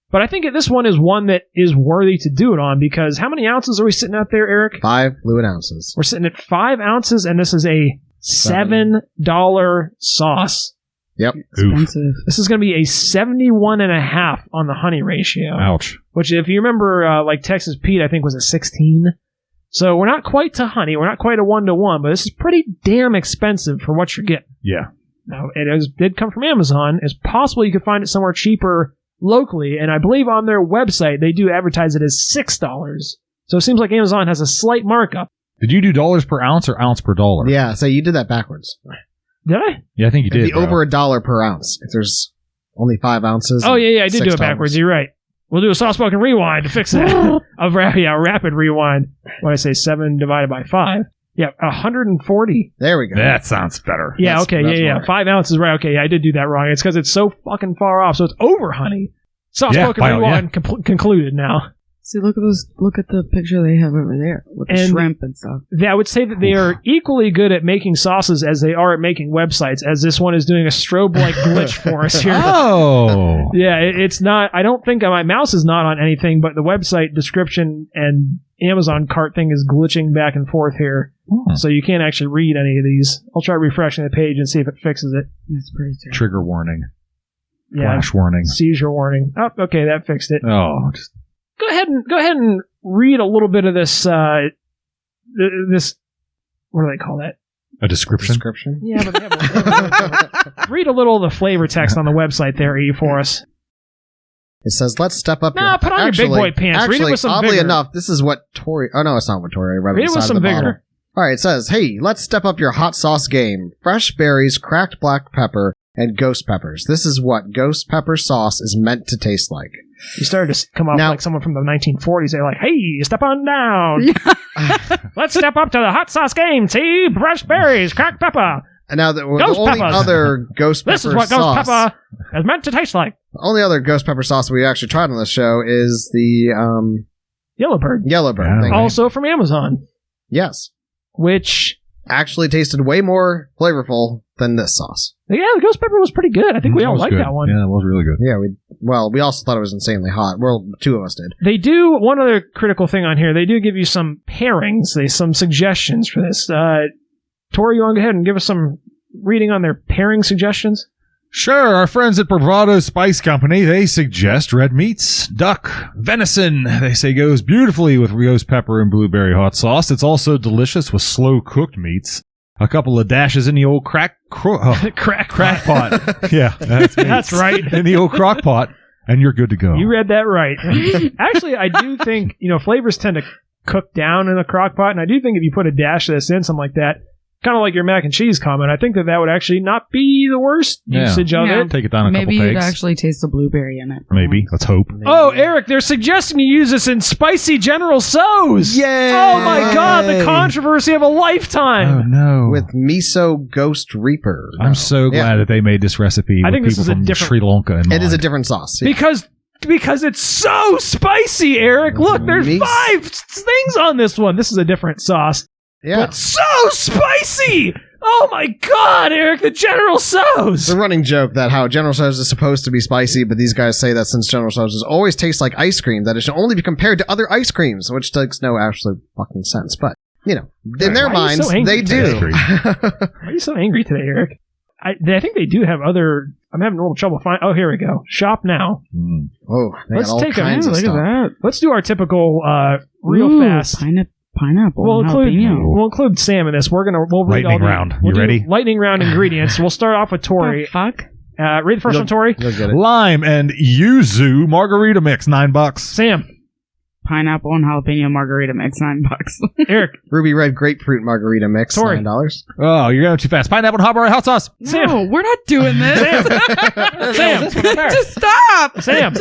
but I think this one is one that is worthy to do it on because how many ounces are we sitting out there, Eric? 5 fluid ounces. We're sitting at 5 ounces, and this is a $7 sauce. Yep. Expensive. This is going to be a 71.5 on the honey ratio. Ouch. Which, if you remember, like Texas Pete, I think was a 16. So we're not quite to honey. We're not quite a 1-to-1, but this is pretty damn expensive for what you're getting. Yeah. Now, did come from Amazon. It's possible you could find it somewhere cheaper locally, and I believe on their website they do advertise it as $6. So it seems like Amazon has a slight markup. Did you do dollars per ounce or ounce per dollar? Yeah, so you did that backwards. Did I? Yeah, I think you It'd did. be bro. over $1 per ounce if there's only 5 ounces. Oh, and yeah, I did do it $6. backwards. You're right. We'll do a soft-spoken rewind to fix that. Rapid rewind. What did I say? 7 divided by 5. Yeah, 140. There we go. That sounds better. Yeah, That's- okay, that's yeah. right. 5 ounces, right? Okay, yeah, I did do that wrong. It's because it's so fucking far off, so it's over honey. Soft-spoken Yeah, rewind concluded now. See, look at the picture they have over there with the And- shrimp and stuff. I would say that they are equally good at making sauces as they are at making websites, as this one is doing a strobe-like glitch for us here. Oh. Yeah, it's not. I don't think my mouse is not on anything, but the website description and Amazon cart thing is glitching back and forth here, so you can't actually read any of these. I'll try refreshing the page and see if it fixes it. That's pretty terrible. Trigger warning. Yeah, Flash warning. seizure warning. Oh, okay, that fixed it. Oh. Just, Go ahead and read a little bit of this. This, what do they call that? a description. Description? Yeah, but they have read a little of the flavor text on the website there, E, for us. It says, let's step up Nah, your... put on your big boy pants. Read it Actually, with some oddly vigor. enough, this is what Tori... Oh, no, it's not what Tori. I read Read it it with some vigor. All right, it says, hey, let's step up your hot sauce game. Fresh berries, cracked black pepper, and ghost peppers. This is what ghost pepper sauce is meant to taste like. You started to come off Now- like someone from the 1940s. They're like, hey, step on down. Let's step up to the hot sauce game. See? Fresh berries, cracked pepper. And now, the Ghost only peppers. other ghost pepper This is what sauce... ghost pepper is meant to taste like. The only other ghost pepper sauce we actually tried on this show is the Yellowbird. Yellowbird Yeah. thing. Also from Amazon, Yes. which, Actually tasted way more flavorful than this sauce. yeah, the ghost pepper was pretty good. I think we all was like good. that one. Yeah, it was really good. Yeah, well, we also thought it was insanely hot. Well, 2 of us did. They do, one other critical thing on here, they do give you some pairings, some suggestions for this. Tori, you want to go ahead and give us some reading on their pairing suggestions? Sure, our friends at Bravado Spice Company, they suggest red meats, duck, venison. They say goes beautifully with ghost pepper and blueberry hot sauce. It's also delicious with slow-cooked meats. A couple of dashes in the old crack pot. Yeah, that's right. In the old crock pot, and you're good to go. You read that right. Actually, I do think, flavors tend to cook down in a crock pot, and I do think if you put a dash of this in, something like that, kind of like your mac and cheese comment, I think that would actually not be the worst usage of it. Take it down a couple Maybe you'd pegs. actually taste the blueberry in it. Maybe. Let's hope. Oh, Eric, they're suggesting you use this in spicy General Tso's. Yay! Oh my God, the controversy of a lifetime. Oh, no. With miso ghost reaper. I'm so glad that they made this recipe I with think this people is a from different- Sri Lanka in mind. It is a different sauce. Yeah. Because it's so spicy, Eric. Look, there's Meats. 5 things on this one. This is a different sauce. Yeah. But so spicy! Oh my God, Eric, the General Tso's! It's a running joke that how General Tso's is supposed to be spicy, but these guys say that since General Tso's always tastes like ice cream, that it should only be compared to other ice creams, which makes no absolute fucking sense. But, in their Why are you minds, so angry they today? do. Why are you so angry today, Eric? I think they do have other... I'm having a little trouble finding... Oh, here we go. Shop now. Oh, they Let's got all take a- kinds of Look stuff. at that. Let's do our typical real Ooh, fast... Pineapple. We'll and include jalapeno. we'll include Sam in this. We'll read Lightning all the, round. We'll You do ready? Lightning round ingredients. We'll start off with Tori. The fuck? Read the first one, Tori. You'll get it. Lime and yuzu margarita mix, $9. Sam. Pineapple and jalapeno margarita mix, $9. Eric. Ruby red grapefruit margarita mix, Tori. $9. Oh, you're going too fast. Pineapple and habanero hot sauce. Sam. No, we're not doing this. Sam. Just stop. Sam.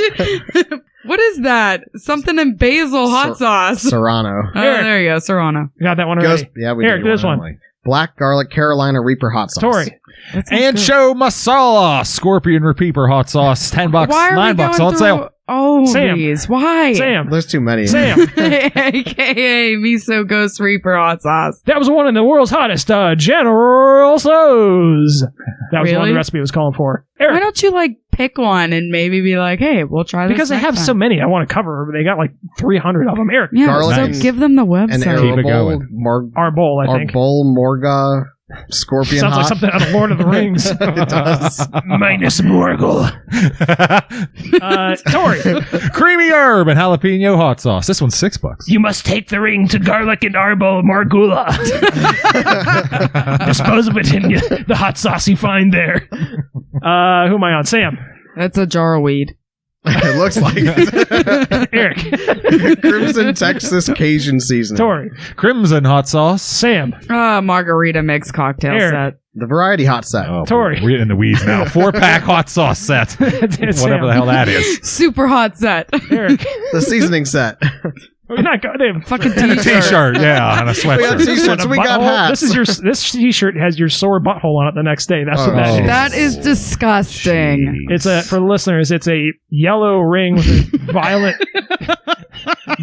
What is that? Something in basil hot sauce. Serrano. Oh, Eric. there you go, Serrano. You got that one Ghost, already. yeah, we Eric, did do this one. only. Black garlic Carolina Reaper hot sauce. Tori. That sounds good. Ancho masala, scorpion repeater hot sauce, $10, Why are we $9 going on through sale. all Sam. these? Why? Sam. There's too many. Sam. AKA miso ghost reaper hot sauce. That was one of the world's hottest General Tso's. That was the one Really? the recipe was calling for. Why Eric. don't you pick one and maybe be like, hey, we'll try this Because they next have time. so many I want to cover. They got 300 of them. Eric. Yeah, Garlic so and- give them the And website. Keep it arable, going. Our bowl, I think. Arbol Morga Scorpion Sounds like hot. something out of Lord of the Rings. It does. Minus Morgul. Tori. Creamy herb and jalapeno hot sauce. This one's $6. You must take the ring to Garlic and Arbol Margula. Dispose of it in the hot sauce you find there. Who am I on? Sam. That's a jar of weed. It looks like it. Eric. Crimson Texas Cajun seasoning. Tori. Crimson hot sauce. Sam. Margarita mix cocktail Eric. set. The variety hot set. Oh, Tori. We're getting in the weeds now. 4-pack hot sauce set. Whatever Sam. the hell that is. Super hot set. Eric. The seasoning set. We're not going Fucking And a t-shirt. t-shirt, yeah, and a We got sweatshirt. t-shirts, we got hats. This t-shirt has your sore butthole on it the next day. That's what that Oh. is. That is disgusting. It's for the listeners, it's a yellow ring with a violet,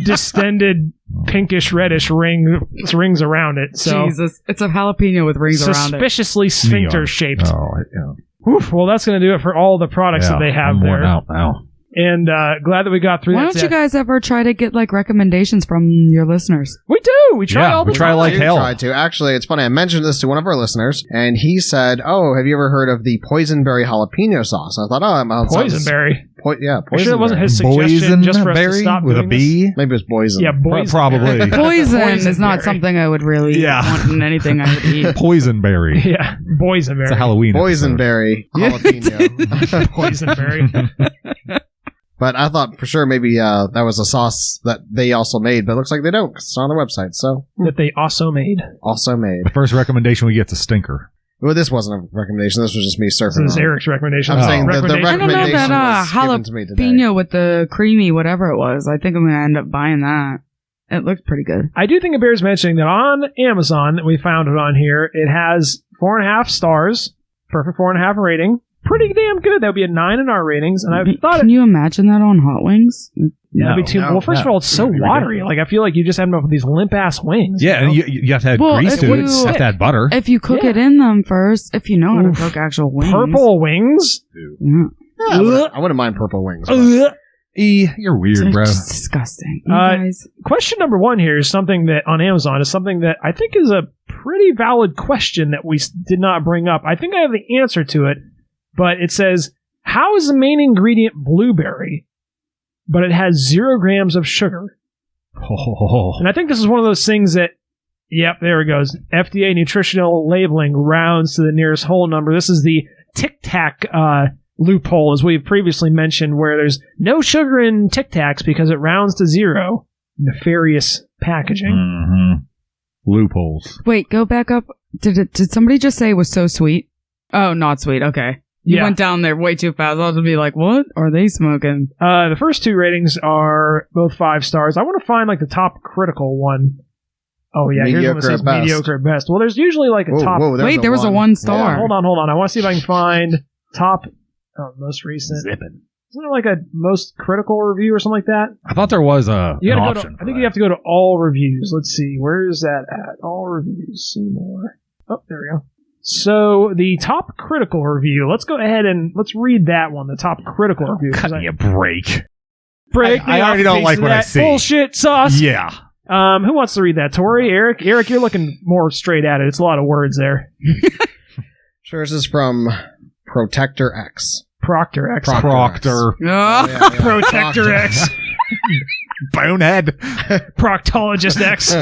distended, pinkish reddish rings around it. So Jesus. It's a jalapeno with rings around it. suspiciously sphincter shaped. Oh, yeah. Oof, well, that's going to do it for all the products that they have I'm worn there. out now. And glad that we got through Why that. don't you guys ever try to get recommendations from your listeners? We do. We try Yeah, all the we try time. like I hell. tried to. Actually, it's funny. I mentioned this to one of our listeners, and he said, "Oh, have you ever heard of the poisonberry jalapeno sauce?" I thought, Poisonberry. Yeah, I'm sure it wasn't poisonberry. his suggestion just for us to Boysenberry stop with a doing this. B. Maybe it was poison. Yeah, boys. Probably. Poison is not Boysenberry. something I would really Yeah. want in anything I would eat. Poisonberry. Yeah, boysenberry. It's a Halloween episode. Poisonberry jalapeno. Boysenberry. But I thought for sure maybe that was a sauce that they also made, but it looks like they don't 'cause it's on their website. So That they also made. also made. The first recommendation we get's a stinker. Well, this wasn't a recommendation. This was just me This surfing. is on it. Eric's recommendation. I'm saying the I don't know recommendation that was given to me today. jalapeno with the creamy whatever it was. I think I'm going to end up buying that. It looked pretty good. I do think it bears mentioning that on Amazon, that we found it on here, it has 4.5 stars, perfect 4.5 rating. Pretty damn good. That would be a 9 in our ratings. And I thought Can you imagine that on hot wings? that'd be too. No, well, first of all, it's so That'd be watery. I feel like you just end up with these limp ass wings. Yeah, you know? and you have to add Well, grease if to it. you- You have to add butter. If you cook Yeah. it in them first, if you know how to Oof. cook actual wings. Purple wings. Yeah. Yeah, I wouldn't mind purple wings. but- You're weird, bro. It's disgusting. You Uh, guys. Question number 1 here is something that on Amazon is something that I think is a pretty valid question that we did not bring up. I think I have the answer to it, but it says, how is the main ingredient blueberry, but it has 0 grams of sugar? And I think this is one of those things that, yep, there it goes. FDA nutritional labeling rounds to the nearest whole number. This is the Tic Tac loophole, as we've previously mentioned, where there's no sugar in Tic Tacs because it rounds to 0. Nefarious packaging. Mm-hmm. Loopholes. Wait, go back up. Did somebody just say it was so sweet? Oh, not sweet. Okay. You Yeah. went down there way too fast. I was going to be like, what are they smoking? The first 2 ratings are both 5 stars. I want to find like the top critical one. Oh yeah, here's one that Mediocre says at best. mediocre at best. Well, there's usually like a top. Wait, there was a 1 star. Hold on. I want to see if I can find top most recent. Zipping. Isn't there like a most critical review or something like that? I thought there was You an gotta go option. to, I think you have to go to all reviews. Let's see. Where is that at? All reviews. See more. Oh, there we go. So the top critical review. Let's go ahead and let's read that one. The top critical review. 'cause Cut me a break. break. I me already off don't piece like of what I that see. Bullshit sauce. Yeah. Who wants to read that? Tori, Eric, you're looking more straight at it. It's a lot of words there. Sure, this is from Protector X. Proctor X. Proctor. Ah. Protector X. Bonehead. Proctologist X.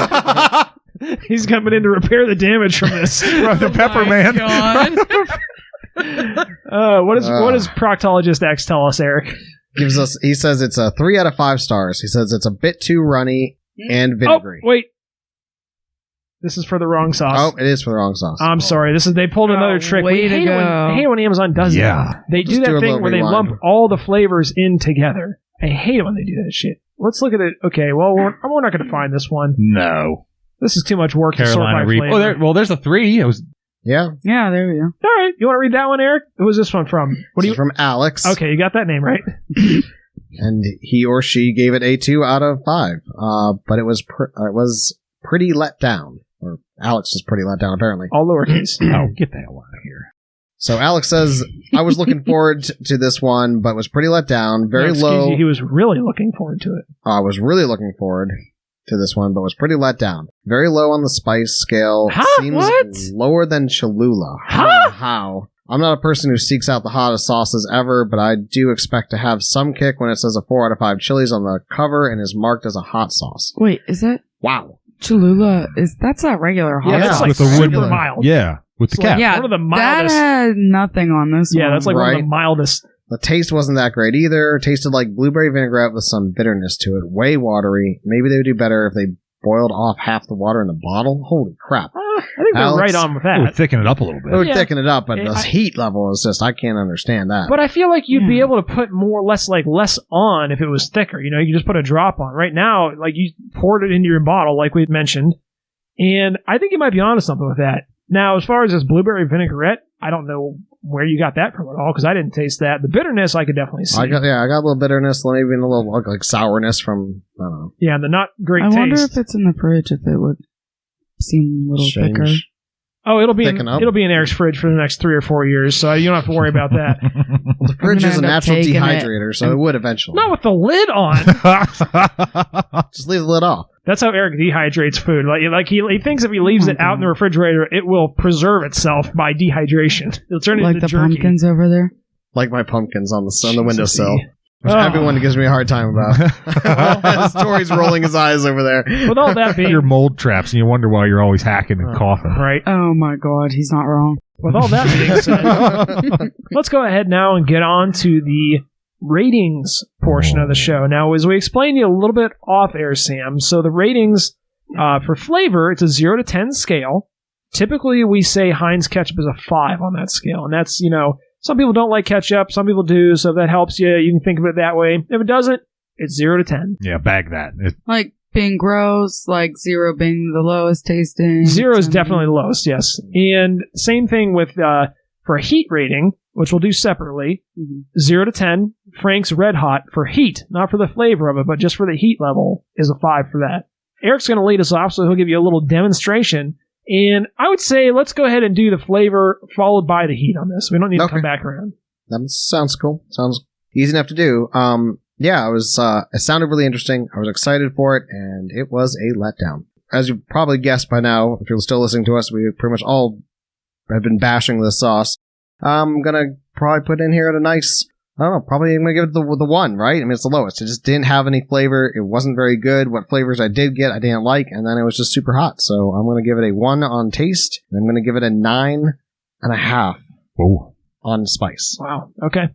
He's coming in to repair the damage from this. The Pepper Man. What does Proctologist X tell us, Eric? He says it's a 3 out of 5 stars. He says it's a bit too runny and vinegary. Oh, wait. This is for the wrong sauce. Oh, it is for the wrong sauce. I'm sorry. They pulled another trick. way We to hate it go. I hate it when Amazon does Yeah. that. They Just do do that a thing little where they rewind. lump all the flavors in together. I hate it when they do that shit. Let's look at it. Okay, well, we're not going to find this one. No. This is too much work to sort Carolina by Reaper. flavor. There's a 3. It was Yeah. Yeah, there we go. All right, you want to read that one, Eric? Who is this one from? What do This you? is from Alex. Okay, you got that name right. And he or she gave it a 2 out of 5. But it was pretty let down. Or Alex was pretty let down, apparently. All lowercase. oh, get the hell out of here. So Alex says, I was looking forward to this one, but was pretty let down. Very No, excuse low. you, he was really looking forward to it. I was really looking forward to this one, but was pretty let down. Very low on the spice scale. Huh? Seems What? lower than Cholula. I don't know how. I'm not a person who seeks out the hottest sauces ever, but I do expect to have some kick when it says a 4 out of 5 chilies on the cover and is marked as a hot sauce. Wait, is that Wow. Cholula? That's a regular hot Yeah, that's sauce. like with the super wood. mild. Yeah, with the It's like- cap. Yeah, one of the that mildest. had nothing on this one. Yeah, that's like one of Right. the mildest. The taste wasn't that great either. It tasted like blueberry vinaigrette with some bitterness to it. Way watery. Maybe they would do better if they boiled off half the water in the bottle. Holy crap. I think they're Alex, right on with It would that. thicken it up a little It bit. would Yeah. thicken it up, but the I- heat level is just, I can't understand that. But I feel like you'd be Yeah. able to put less on if it was thicker. You could just put a drop on. Right now, like you poured it into your bottle, like we had mentioned, and I think you might be onto something with that. Now, as far as this blueberry vinaigrette, I don't know where you got that from at all because I didn't taste that. The bitterness I could definitely see. I got a little bitterness, maybe even a little like sourness from, I don't know. Yeah, and the not great I taste. wonder if it's in the fridge, if it would seem a little Strange. thicker. Oh, it'll be Thicken up. it'll be in Eric's fridge for the next 3 or 4 years, so you don't have to worry about that. The fridge gonna is a end up natural taking it dehydrator, so it would eventually. Not with the lid on. Just leave the lid off. That's how Eric dehydrates food. Like he thinks if he leaves it out in the refrigerator, it will preserve itself by dehydration. It'll turn Like into the jerky. pumpkins over there. Like my pumpkins on the Jesus-y. windowsill. Which Oh. everyone gives me a hard time about. Story's rolling his eyes over there. With all that being Your mold traps, and you wonder why you're always hacking and coughing. right, Oh my god, he's not wrong. with all that being said, let's go ahead now and get on to the ratings portion of the show. Now, as we explained to you a little bit off air, Sam, so the ratings for flavor, it's a 0 to 10 scale. Typically, we say Heinz ketchup is a 5 on that scale, and that's, some people don't like ketchup, some people do, so if that helps you, you can think of it that way. If it doesn't, it's 0 to 10. Yeah, bag that. Like being gross, like 0 being the lowest tasting. 0 is 10 definitely the lowest, yes. And same thing with for a heat rating, which we'll do separately. 0 to 10, Frank's Red Hot for heat, not for the flavor of it, but just for the heat level, is a 5 for that. Eric's going to lead us off, so he'll give you a little demonstration. And I would say let's go ahead and do the flavor followed by the heat on this. We don't need to come back around. That sounds cool. Sounds easy enough to do. Yeah, it sounded really interesting. I was excited for it, and it was a letdown. As you probably guessed by now, if you're still listening to us, we pretty much all have been bashing this sauce. I'm gonna probably put in here at a nice, I don't know, probably I'm gonna give it the 1, right? I mean, it's the lowest. It just didn't have any flavor. It wasn't very good. What flavors I did get, I didn't like, and then it was just super hot. So I'm gonna give it a 1 on taste, and I'm gonna give it a 9.5 on spice. Wow. Okay.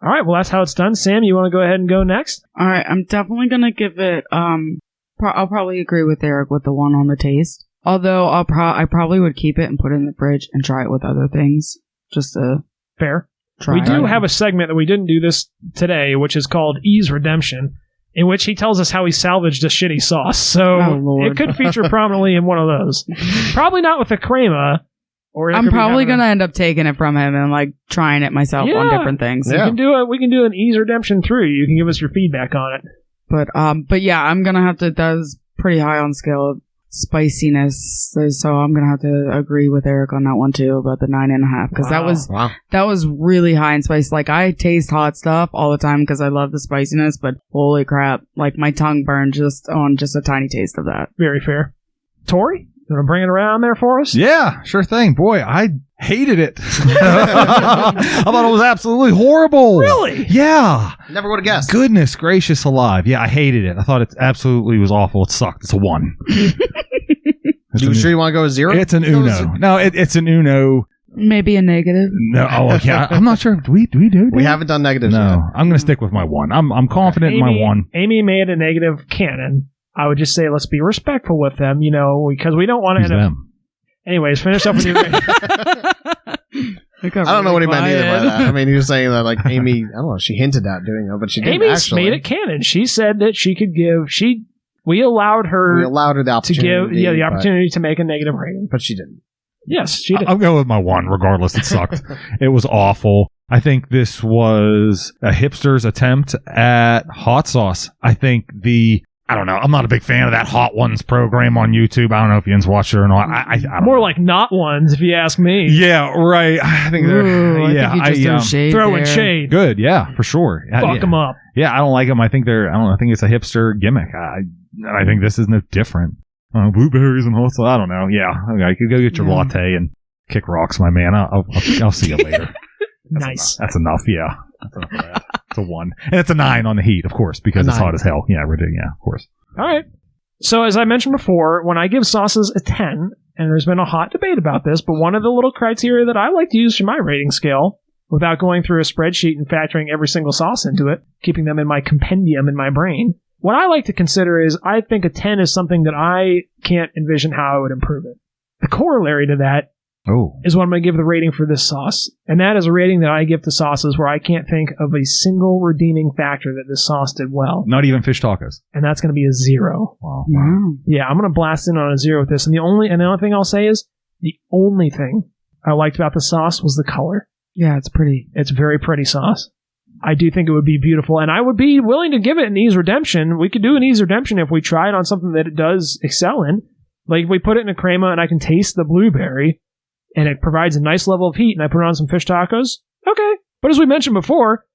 All right. Well, that's how it's done. Sam, you want to go ahead and go next? All right, I'm definitely gonna give it. I'll probably agree with Eric with the 1 on the taste. Although I probably would keep it and put it in the fridge and try it with other things just to Fair. try. We do it. have a segment that we didn't do this today, which is called E's Redemption, in which he tells us how he salvaged a shitty sauce. So Oh, Lord. it could feature prominently in one of those. Probably not with the crema. Or it I'm could be probably having gonna end up taking it from him and like trying it myself on Yeah. different things. We can do an E's Redemption through. You can give us your feedback on it. But yeah, I'm gonna have to. That was pretty high on scale of spiciness, so I'm gonna have to agree with Eric on that one too about the 9.5 because Wow. that was really high in spice. Like I taste hot stuff all the time because I love the spiciness, but holy crap, like my tongue burned just a tiny taste of that. Very fair. Tori, you want to bring it around there for us? Yeah, sure thing. Boy, I hated it. I thought it was absolutely horrible. Really? Yeah. Never would have guessed. Goodness gracious alive. Yeah, I hated it. I thought it absolutely was awful. It sucked. It's a 1. You sure you want to go with 0? It's an Uno. No, it's an Uno. Maybe a negative. No, yeah. I'm not sure. Do we do that? We haven't done negatives No, yet. I'm going to stick with my 1. I'm confident in my 1. Amy made a negative canon. I would just say let's be respectful with them, because we don't want to Who's end up. them? Anyways, finish up with your rating. I don't know what he meant either by that. I mean, he was saying that, like, Amy, I don't know, she hinted at doing it, but she didn't Amy's actually. made it canon. She said that she could give. We allowed her We allowed her the to opportunity. give the opportunity to make a negative rating. But she didn't. Yes, she did. I'll go with my 1, regardless. It sucked. It was awful. I think this was a hipster's attempt at hot sauce. I think I don't know. I'm not a big fan of that Hot Ones program on YouTube. I don't know if Ian's watched it or not. I don't More know. like not ones, if you ask me. Yeah, right. I think they're Ooh, yeah. I think you just threw shade Throwing there. shade. Good. Yeah, for sure. Fuck them up. Yeah, I don't like them. I think I don't know. I think it's a hipster gimmick. I think this is no different. Blueberries and hot sauce. I don't know. Yeah, okay, you could go get your Yeah. latte and kick rocks, my man. I'll see you later. Nice. That's enough. Yeah, that's enough of that. It's a 1, and it's a 9 on the heat, of course, because A it's 9. hot as hell. Yeah, we're doing. Yeah, of course. All right. So as I mentioned before, when I give sauces a 10, and there's been a hot debate about this, but one of the little criteria that I like to use for my rating scale, without going through a spreadsheet and factoring every single sauce into it, keeping them in my compendium in my brain, what I like to consider is I think a 10 is something that I can't envision how I would improve it. The corollary to that Oh, is what I'm going to give the rating for this sauce. And that is a rating that I give to sauces where I can't think of a single redeeming factor that this sauce did well. not even fish tacos. And that's going to be a 0. Wow. Wow. Yeah, I'm going to blast in on a 0 with this. And the only thing I'll say is the only thing I liked about the sauce was the color. Yeah, it's pretty. It's very pretty sauce. I do think it would be beautiful. And I would be willing to give it an E's Redemption. We could do an E's Redemption if we try it on something that it does excel in. Like if we put it in a crema and I can taste the blueberry and it provides a nice level of heat and I put it on some fish tacos, okay. But as we mentioned before,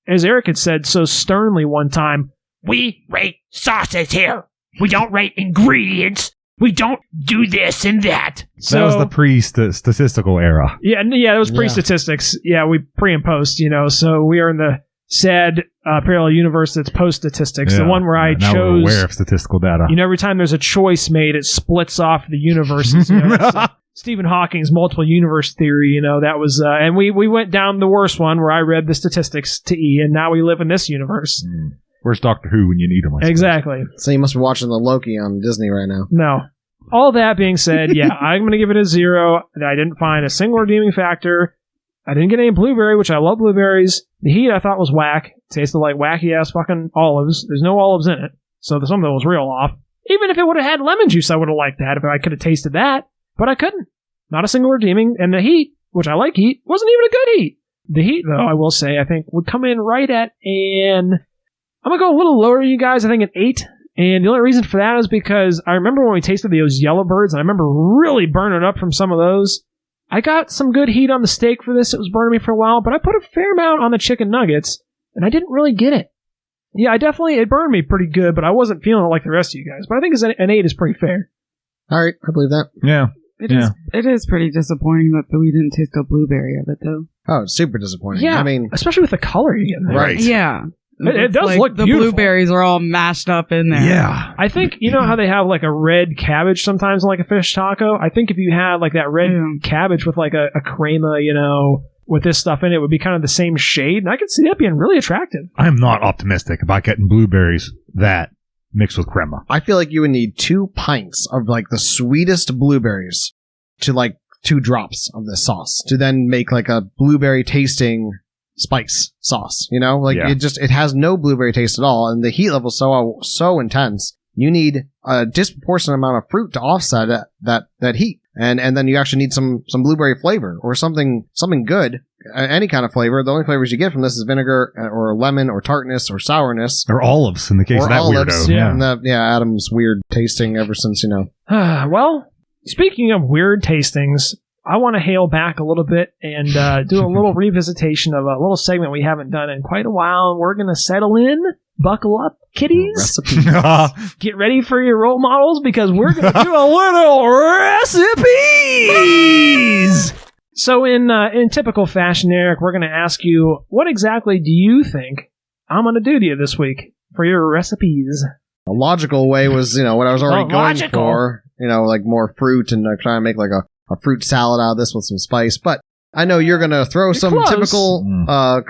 as Eric had said so sternly one time, we rate sauces here. We don't rate ingredients. We don't do this and that. That was the pre-statistical era. Yeah, that was pre-statistics. Yeah, we pre and post, so we are in the sad parallel universe that's post-statistics. The one where I now we're chose... aware of statistical data. every time there's a choice made, it splits off the universes. Stephen Hawking's multiple universe theory, that was... and we went down the worst one where I read the statistics to E, and now we live in this universe. Where's Doctor Who when you need him? I suppose. Exactly. So you must be watching the Loki on Disney right now. No. All that being said, yeah, I'm going to give it a 0. I didn't find a single redeeming factor. I didn't get any blueberry, which I love blueberries. The heat I thought was whack. Tasted like wacky-ass fucking olives. There's no olives in it, so some of it was real off. Even if it would have had lemon juice, I would have liked that if I could have tasted that, but I couldn't. Not a single redeeming, and the heat, which I like heat, wasn't even a good heat. The heat, though, I will say, I think would come in right at an... I'm going to go a little lower, you guys. I think an 8. And the only reason for that is because I remember when we tasted those yellow birds, and I remember really burning up from some of those. I got some good heat on the steak for this. It was burning me for a while, but I put a fair amount on the chicken nuggets, and I didn't really get it. Yeah, it burned me pretty good, but I wasn't feeling it like the rest of you guys. But I think an 8 is pretty fair. All right, I believe that. Yeah. It is pretty disappointing that we didn't taste a blueberry of it, though. Oh, it's super disappointing. Yeah, I mean, especially with the color you get in there. Right. Yeah. It does like look the beautiful. blueberries are all mashed up in there. Yeah. I think, you know how they have like a red cabbage sometimes in like a fish taco? I think if you had like that red cabbage with like a crema, you know, with this stuff in it, would be kind of the same shade. And I could see that being really attractive. I'm not optimistic about getting blueberries that mixed with crema. I feel like you would need 2 pints of like the sweetest blueberries to like 2 drops of this sauce to then make like a blueberry tasting spice sauce, you know, like it has no blueberry taste at all, and the heat level is so intense. You need a disproportionate amount of fruit to offset that heat, and then you actually need some blueberry flavor or something good, any kind of flavor. The only flavors you get from this is vinegar or lemon or tartness or sourness or olives in the case of that weirdo. Yeah. And Adam's weird tasting ever since, you know. Well, speaking of weird tastings, I want to hail back a little bit and do a little revisitation of a little segment we haven't done in quite a while. We're going to settle in. Buckle up, kiddies. Get ready for your role models because we're going to do a little recipes. So in typical fashion, Eric, we're going to ask you, what exactly do you think I'm going to do to you this week for your recipes? A logical way was, you know, what I was already going logical. for, you know, like more fruit and try to make like a fruit salad out of this with some spice. But I know you're going to throw some close. Typical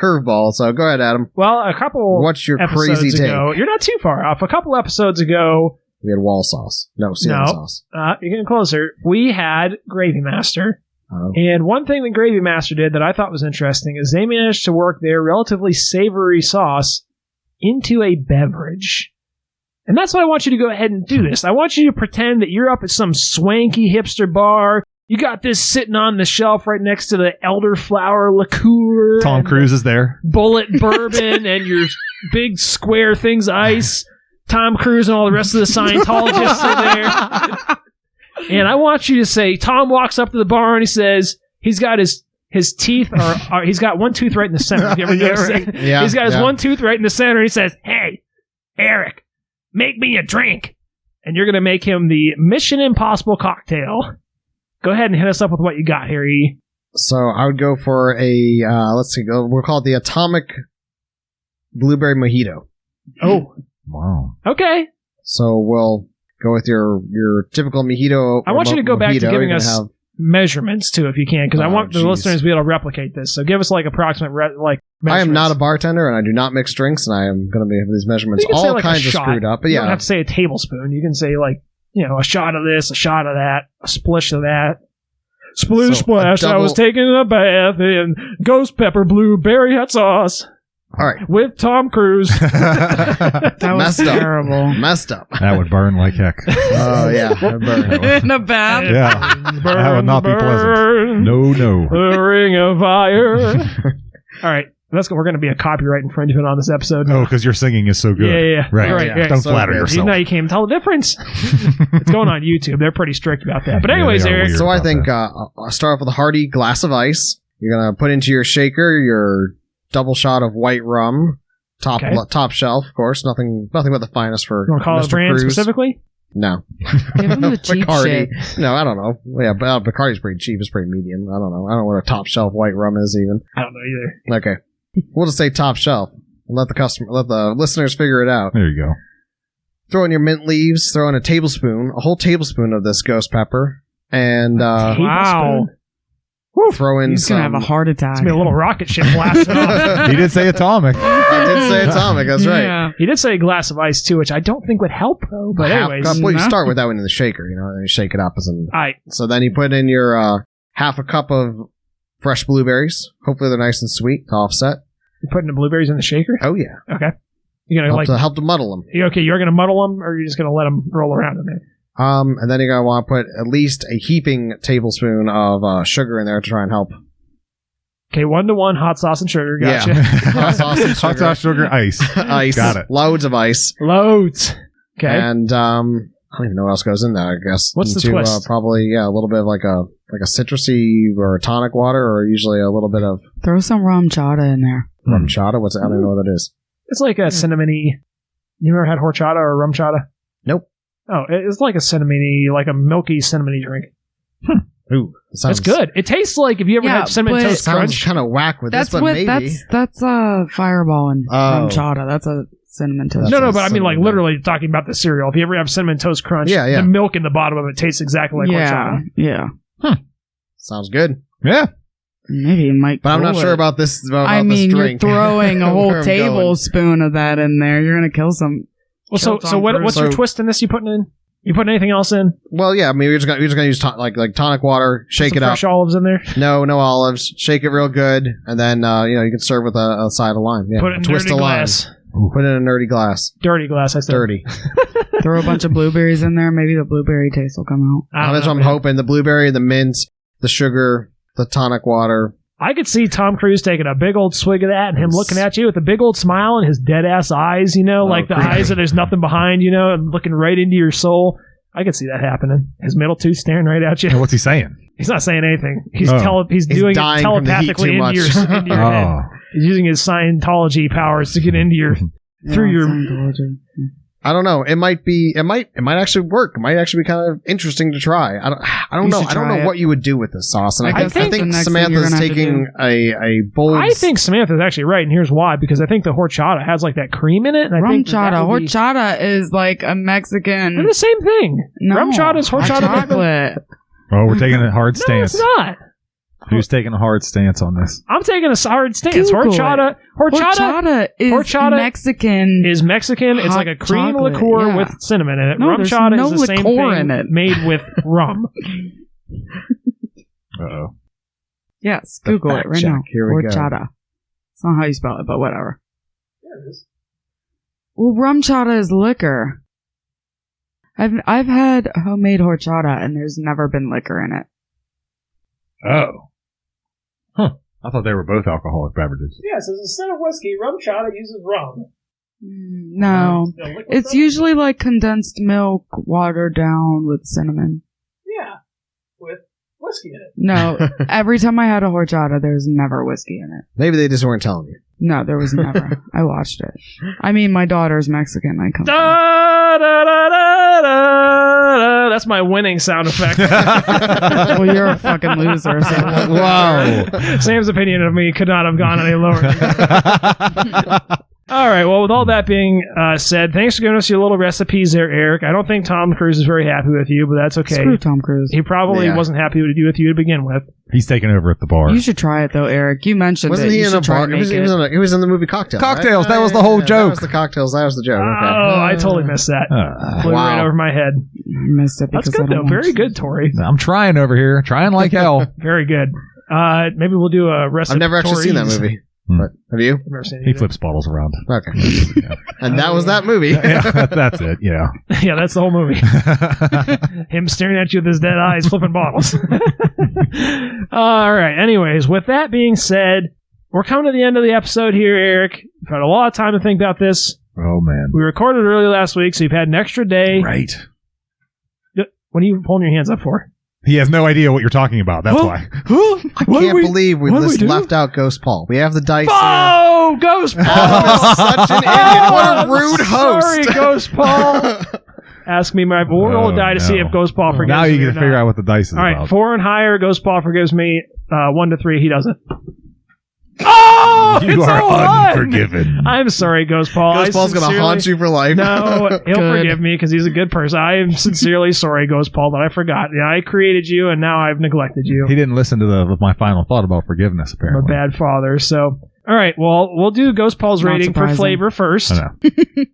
curveball. So go ahead, Adam. Well, a couple What's your episodes crazy ago, you're not too far off. A couple episodes ago, we had wall sauce. No, ceiling sauce. You're getting closer. We had Gravy Master. Oh. And one thing that Gravy Master did that I thought was interesting is they managed to work their relatively savory sauce into a beverage. And that's why I want you to go ahead and do this. I want you to pretend that you're up at some swanky hipster bar. You got this sitting on the shelf right next to the elderflower liqueur. Tom Cruise is there. Bullet bourbon and your big square things of ice. Tom Cruise and all the rest of the Scientologists are there. And I want you to say, Tom walks up to the bar and he says, he's got his teeth are he's got one tooth right in the center. Have you ever noticed that? Yeah, he's got his one tooth right in the center and he says, hey, Eric, make me a drink. And you're going to make him the Mission Impossible cocktail. Go ahead and hit us up with what you got here, E. So I would go for a, let's see, we'll call it the Atomic Blueberry Mojito. Oh. Wow. Okay. So we'll go with your typical mojito. I want you to go back to giving us measurements, too, if you can, because I want the listeners to be able to replicate this. So give us, like, approximate, measurements. I am not a bartender, and I do not mix drinks, and I am going to be having these measurements all like kinds of screwed up. But you yeah. don't have to say a tablespoon. You can say, like, you know, a shot of this, a shot of that, a splish of that. Splish splash, I was taking a bath in ghost pepper blueberry hot sauce. All right. With Tom Cruise. That was terrible. Messed up. That would burn like heck. Oh, yeah. That'd burn. In a bath. Yeah. That would not be pleasant. No. The ring of fire. All right. We're going to be a copyright infringement on this episode. Oh, because your singing is so good. Yeah. Right. Yeah. Don't So flatter good. yourself. Now you can't even tell the difference. It's going on YouTube. They're pretty strict about that. But anyways, they are Eric. weird. So I about think I'll start off with a hearty glass of ice. You're going to put into your shaker your double shot of white rum. Top shelf, of course. Nothing but the finest for You want to call Mr. it brand Cruise. specifically? No. Give him the cheap Bacardi. shit. No, I don't know. Yeah, but Bacardi's pretty cheap. It's pretty medium. I don't know. I don't know what a top shelf white rum is even. I don't know either. Okay. We'll just say top shelf. Let the listeners figure it out. There you go. Throw in your mint leaves. Throw in a whole tablespoon of this ghost pepper, and Wow. throw in He's some. going to have a heart attack. It's going to be a little rocket ship blasting off. He did say atomic. I did say atomic. That's right. Yeah. He did say a glass of ice, too, which I don't think would help, though. But anyways. Well, you No. start with that one in the shaker, and you shake it up as an. All right. So then you put in your half a cup of fresh blueberries. Hopefully they're nice and sweet to offset. You're putting the blueberries in the shaker? Oh yeah. Okay. You're going Help to muddle them. you're going to muddle them, or you're just going to let them roll around in there? And then you're gonna want to put at least a heaping tablespoon of sugar in there to try and help. Okay, 1-to-1 hot sauce and sugar. Gotcha. Yeah. Hot sauce and Hot sugar. sauce, sugar, ice. Ice. Got it. Loads of ice. Loads. Okay. And I don't even know what else goes in there. I guess What's the twist? Probably a little bit of like a citrusy or a tonic water, or usually a little bit of Throw some rum chata in there. rum chata. What's I don't know what that is. It's like a cinnamony. You ever had horchata or rum chata? Nope. Oh, it's like a cinnamony, like a milky cinnamony drink. Ooh, It's good. It tastes like if you ever had cinnamon toast Sounds crunch. kind of whack with That's this, but what maybe. that's Fireball and rum chata. That's a cinnamon toast. No, That's but I mean, like cinnamon. literally talking about the cereal. If you ever have cinnamon toast crunch, Yeah. the milk in the bottom of it tastes exactly like horchata. yeah. Sounds good. Yeah. Maybe you might. But I'm not cool sure it. about this. About I this mean, you're drink. throwing a Where whole I'm tablespoon of that in there. You're gonna kill some. Well, Kill so Tom what's Cruise. your So- twist in this? You putting in? You putting anything else in? Well, yeah. I mean, we're just gonna use like tonic water, shake Some it up. fresh olives in there. No olives. Shake it real good, and then you can serve with a side of lime. Yeah, Put it in a twist dirty of lime. glass. Put it in a nerdy glass. Dirty glass, I said. Dirty. Throw a bunch of blueberries in there. Maybe the blueberry taste will come out. I don't That's know, what I'm man. hoping. The blueberry, the mint, the sugar, the tonic water. I could see Tom Cruise taking a big old swig of that and him looking at you with a big old smile and his dead ass eyes, like the creepy. eyes that there's nothing behind, and looking right into your soul. I could see that happening. His middle tooth staring right at you. What's he saying? He's not saying anything. He's Oh. he's doing it dying from the heat telepathically too into your much. into your head. He's using his Scientology powers to get into your through your. Scientology. I don't know. It might actually work. It might actually be kind of interesting to try. I don't You know. should I don't try know it. what you would do with this sauce. And I I guess that's the think next thing Samantha's you're gonna have to taking a bold. I think Samantha's actually right, and here's why. Because I think the horchata has like that cream in it, and I Rum think that chata. would be- Horchata is like a Mexican. They're the same thing. No, Rum chata is horchata. chocolate. Oh, we're taking a hard No, stance. it's not. Who's taking a hard stance on this? I'm taking a hard stance. Google Horchata is Horchata Mexican. is Mexican. It's Hot like a cream chocolate, liqueur yeah. with cinnamon in it. No, Rum there's chata no is the same liqueur thing in it. made with rum. Uh-oh. Yes, The Google it fact right check. now. Here we go. Horchata. It's not how you spell it, but whatever. Well, rum chata is liquor. I've had homemade horchata and there's never been liquor in it. Oh. Huh. I thought they were both alcoholic beverages. Yes, instead of whiskey, rum chata uses rum. No. It's usually like condensed milk watered down with cinnamon. Yeah, with whiskey in it. No, every time I had a horchata, there's never whiskey in it. Maybe they just weren't telling you. No, there was never. I watched it. I mean, my daughter's Mexican. I come from. Da, da, da, da, da. That's my winning sound effect. Well, you're a fucking loser. So. Wow. Sam's opinion of me could not have gone any lower. All right. Well, with all that being said, thanks for giving us your little recipes there, Eric. I don't think Tom Cruise is very happy with you, but that's okay. Screw Tom Cruise. He probably Yeah. wasn't happy with you to begin with. He's taking over at the bar. You should try it though, Eric. You mentioned Wasn't it. he You in should a try bar? and He make it. was in the movie Cocktails. Cocktails, Right? that was the whole joke. That was the cocktails. That was the joke. Okay. Oh, I totally missed that. Flew Wow. right over my head. Missed it That's because I good, though. don't Very watch good, Tori. I'm trying over here. Trying like hell. Very good. Maybe we'll do a recipe. I've never actually seen that movie. But have you? I've never seen it He either. flips bottles around. Okay. And that was that movie. Yeah, that's it. Yeah. Yeah, that's the whole movie. Him staring at you with his dead eyes, flipping bottles. All right. Anyways, with that being said, we're coming to the end of the episode here, Eric. We've had a lot of time to think about this. Oh, man. We recorded early last week, so you've had an extra day. Right. What are you holding your hands up for? He has no idea what you're talking about. That's why. I can't believe we just left out Ghost Paul. We have the dice here. Oh, Ghost Paul! Adam is such an idiot. What a rude host. Sorry, Ghost Paul. Ask me my. We'll roll a die to see if Ghost Paul forgives Now me. you or get to figure not. out what the dice is All right, about. 4 and higher, Ghost Paul forgives me. 1 to 3, he doesn't. Oh, You it's are a 1! unforgiven. I'm sorry, Ghost Paul. Ghost Paul's going to haunt you for life. No, he'll Good. forgive me because he's a good person. I am sincerely sorry, Ghost Paul, that I forgot. Yeah, I created you, and now I've neglected you. He didn't listen to my final thought about forgiveness, I'm a apparently. bad father. So, all right. Well, we'll do Ghost Paul's Not rating for surprising. flavor first. I know.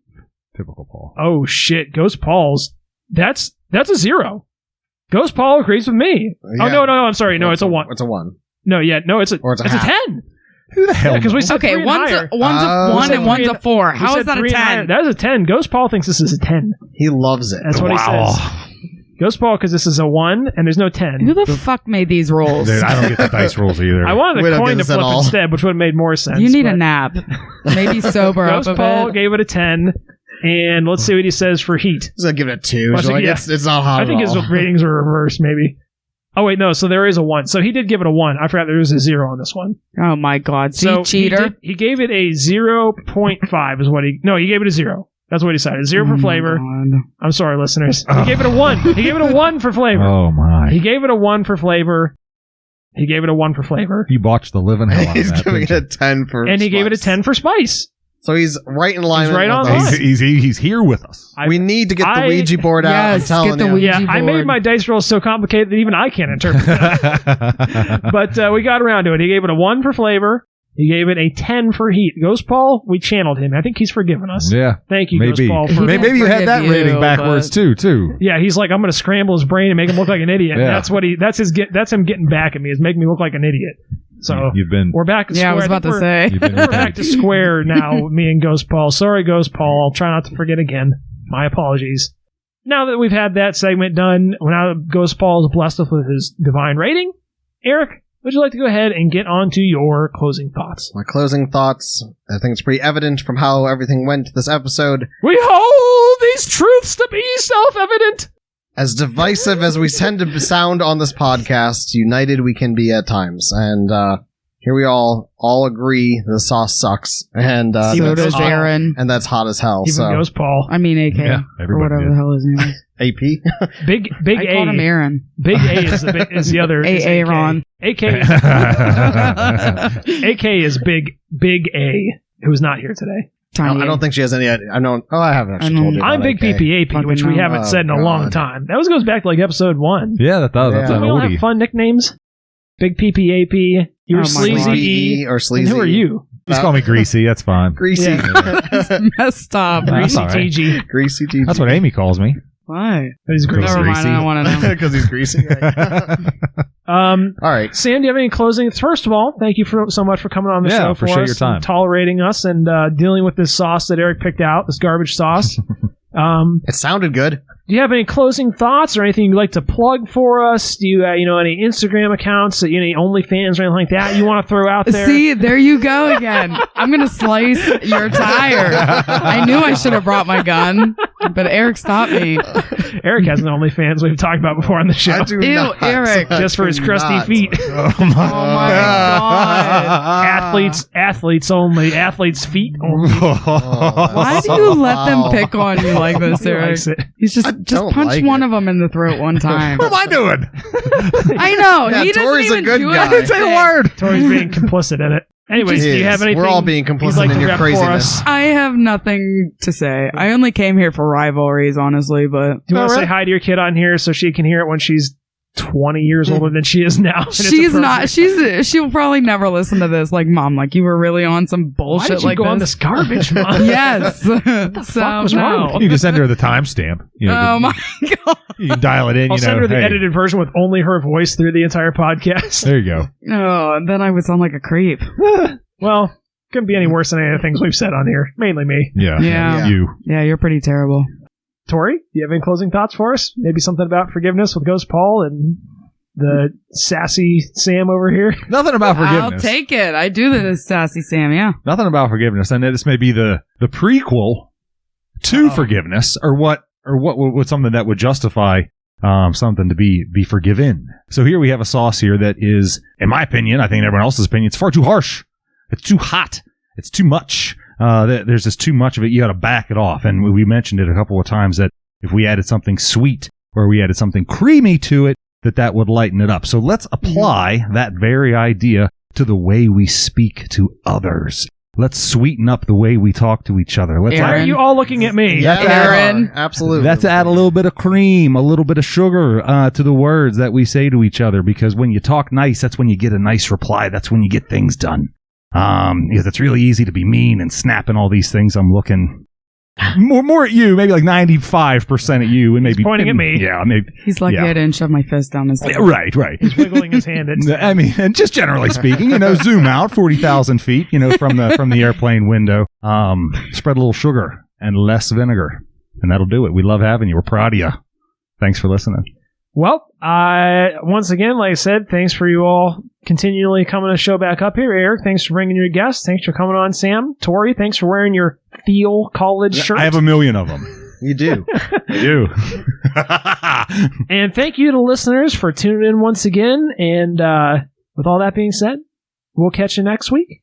Typical Paul. Oh shit, Ghost Paul's. That's a 0. Ghost Paul agrees with me. Yeah. Oh no, I'm sorry. No, it's a 1. It's a 1. No, yeah, no, it's a Or it's a it's a half. 10. Who the hell? Because we said Okay, 3 and one's higher. a We 1 said and one's a 4. We How said is that a 3 and higher. 10? That is a 10. Ghost Paul thinks this is a 10. He loves it. That's what he says. Ghost Paul, because this is a 1 and there's no 10. Who the fuck made these rules? Dude, I don't get the dice rolls either. I wanted We a don't coin get to this at flip all. instead, which would have made more sense. You need but a nap. Maybe sober up Ghost a Paul bit. gave it a 10, And let's see what he says for heat. He's going to give it a 2. Well, So like, yeah. it's not hot I think at his all. ratings are reversed, maybe. Oh, wait, no. So there is a 1. So he did give it a 1. I forgot there was a 0 on this one. Oh my God. See, So cheater. He gave it a 0.5 is what he... No, he gave it a 0. That's what he decided. 0 for Oh my flavor. God. I'm sorry, listeners. He gave it a 1. He gave it a 1 for flavor. Oh my! He gave it a 1 for flavor. He gave it a 1 for flavor. You botched the living hell out of He's that. giving it didn't a 10 for And he gave it a spice. 10 for spice. So he's right in line. He's right on with you? us. line. He's here with us. I- We need to get the I- Ouija board out. Yes, I'm telling get the you. Ouija Yeah, I made board. my dice rolls so complicated that even I can't interpret them. But we got around to it. He gave it a 1 for flavor. He gave it a 10 for heat. Ghost Paul, we channeled him. I think he's forgiven us. Yeah, Thank you, maybe. Ghost Paul. For, He Maybe you had that forgive rating you, backwards but- too. yeah, he's like, I'm going to scramble his brain and make him look like an idiot. Yeah. That's him getting back at me, is making me look like an idiot. So You've been. we're back to Yeah, square. I was about to say. You've been We're back to square now, me and Ghost Paul. Sorry, Ghost Paul. I'll try not to forget again. My apologies. Now that we've had that segment done, now that Ghost Paul is blessed us with his divine rating, Eric, would you like to go ahead and get on to your closing thoughts? My closing thoughts. I think it's pretty evident from how everything went this episode. We hold these truths to be self-evident. As divisive as we tend to sound on this podcast, united we can be at times. And here we all agree the sauce sucks. And So that's does hot- Aaron. And that's hot as hell. Even So Ghost Paul. I mean, AK. Yeah, or everybody whatever did. the hell his name is. AP. Big I called him A. Aaron. Big A is the other. is AK. Aaron. AK is Big A, who's not here today. Tiny. I don't think she has any idea. I haven't actually I told you. I'm about Big AK. PPAP, which we Fucking haven't no. said in a Oh, long God. time. That goes back to like episode 1. Yeah, that's Yeah. an We all have oldie. fun nicknames. Big PPAP. You were Oh my Sleazy God. E. or And Sleazy. who are you? Just call me Greasy. That's fine. Greasy. Yeah. Messed up. That's Greasy all right. TG. Greasy TG. That's what Amy calls me. Why? He's greasy. Never mind. I don't want to know. Because he's greasy. Right? All right. Sam, do you have any closing? First of all, thank you so much for coming on the Yeah, show appreciate for us, your time. and tolerating us, and dealing with this sauce that Eric picked out, this garbage sauce. It sounded good. Do you have any closing thoughts or anything you'd like to plug for us? Do you, any Instagram accounts, any OnlyFans or anything like that you want to throw out there? See, there you go again. I'm going to slice your tire. I knew I should have brought my gun, but Eric stopped me. Eric has an OnlyFans we've talked about before on the show. I do Ew, not. Eric. Just for his do crusty not. feet. Oh Oh my God. Athletes only. Athletes' feet only. Why do you let them pick on you like this, He Eric? likes it. He's just don't punch like one it. of them in the throat one time. What am I doing? I know. Yeah, he doesn't Tori's a even good do guy. I didn't say a anything. word. Tori's being complicit in it. Anyways, do He you have is. anything? We're all being you'd complicit like in to your rep for craziness. us? I have nothing to say. I only came here for rivalries, honestly, but Do you want to Oh, say hi to your kid on here so she can hear it when she's 20 years older than she is now? and it's she's not. appropriate? She'll probably never listen to this. Like, Mom, like you were really on some Why bullshit did you like go on this. this garbage, Mom? Yes. so fuck was wrong with You just send her the timestamp. Oh my God. You can dial it in. I'll send her the hey, edited version with only her voice through the entire podcast. There you go. Oh, then I would sound like a creep. Well, couldn't be any worse than any of the things we've said on here. Mainly me. Yeah. Yeah. You. Yeah, you're pretty terrible. Tori, do you have any closing thoughts for us? Maybe something about forgiveness with Ghost Paul and the sassy Sam over here? Nothing about I'll forgiveness. take it. I do this, Sassy Sam. Yeah. Nothing about forgiveness. And this may be the prequel to forgiveness, or what's something that would justify something to be forgiven. So here we have a sauce here that is, in my opinion, I think in everyone else's opinion, it's far too harsh. It's too hot. It's too much. There's just too much of it. You got to back it off. And we mentioned it a couple of times that if we added something sweet or we added something creamy to it, that would lighten it up. So let's apply that very idea to the way we speak to others. Let's sweeten up the way we talk to each other. Let's Why Aaron. are you all looking at me? Yeah, Aaron. absolutely. Let's add a little bit of cream, a little bit of sugar to the words that we say to each other, because when you talk nice, that's when you get a nice reply. That's when you get things done. Because it's really easy to be mean and snap and all these things. I'm looking more at you, maybe like 95% at you, and maybe He's pointing at me. Yeah, maybe. He's lucky Yeah. I didn't shove my fist down his throat. Right. He's wiggling his hand. I mean, and just generally speaking, zoom out 40,000 feet, from the airplane window. Spread a little sugar and less vinegar, and that'll do it. We love having you. We're proud of you. Thanks for listening. Well, once again, like I said, thanks for you all continually coming to show back up here. Eric, thanks for bringing your guests. Thanks for coming on, Sam. Tori, thanks for wearing your Thiel college shirt. I have a million of them. You do. I do. And thank you to listeners for tuning in once again. And with all that being said, we'll catch you next week.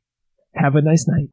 Have a nice night.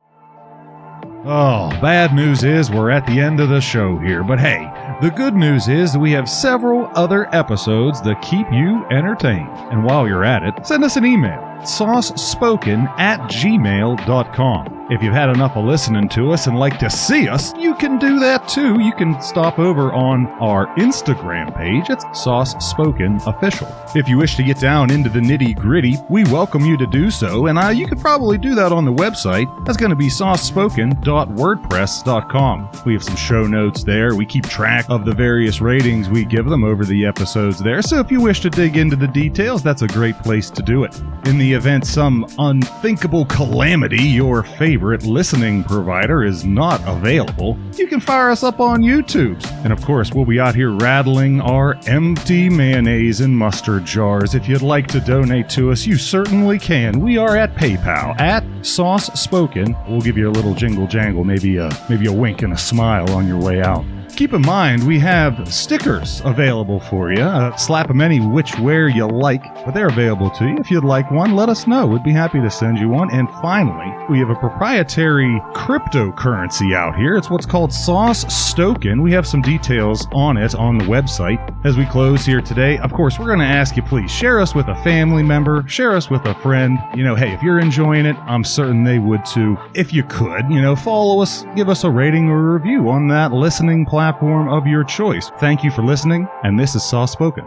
Oh, bad news is we're at the end of the show here. But hey, the good news is that we have several other episodes that keep you entertained. And while you're at it, send us an email, saucespoken@gmail.com. If you've had enough of listening to us and like to see us, you can do that too. You can stop over on our Instagram page. It's Sauce Spoken Official. If you wish to get down into the nitty-gritty, we welcome you to do so, and you could probably do that on the website. That's going to be saucespoken.wordpress.com. We have some show notes there. We keep track of the various ratings we give them over the episodes there, so if you wish to dig into the details, that's a great place to do it. In the event some unthinkable calamity, your favorite listening provider is not available, you can fire us up on YouTube. And of course, we'll be out here rattling our empty mayonnaise and mustard jars. If you'd like to donate to us, you certainly can. We are at PayPal at Sauce Spoken. We'll give you a little jingle jangle, maybe a wink and a smile on your way out. Keep in mind, we have stickers available for you. Slap them any which where you like, but they're available to you. If you'd like one, let us know. We'd be happy to send you one. And finally, we have a proprietary cryptocurrency out here. It's what's called Sauce Stoken. We have some details on it on the website. As we close here today, of course, we're going to ask you, please share us with a family member, share us with a friend. Hey, if you're enjoying it, I'm certain they would too. If you could, follow us, give us a rating or a review on that listening platform of your choice. Thank you for listening, and this is Sauce Spoken.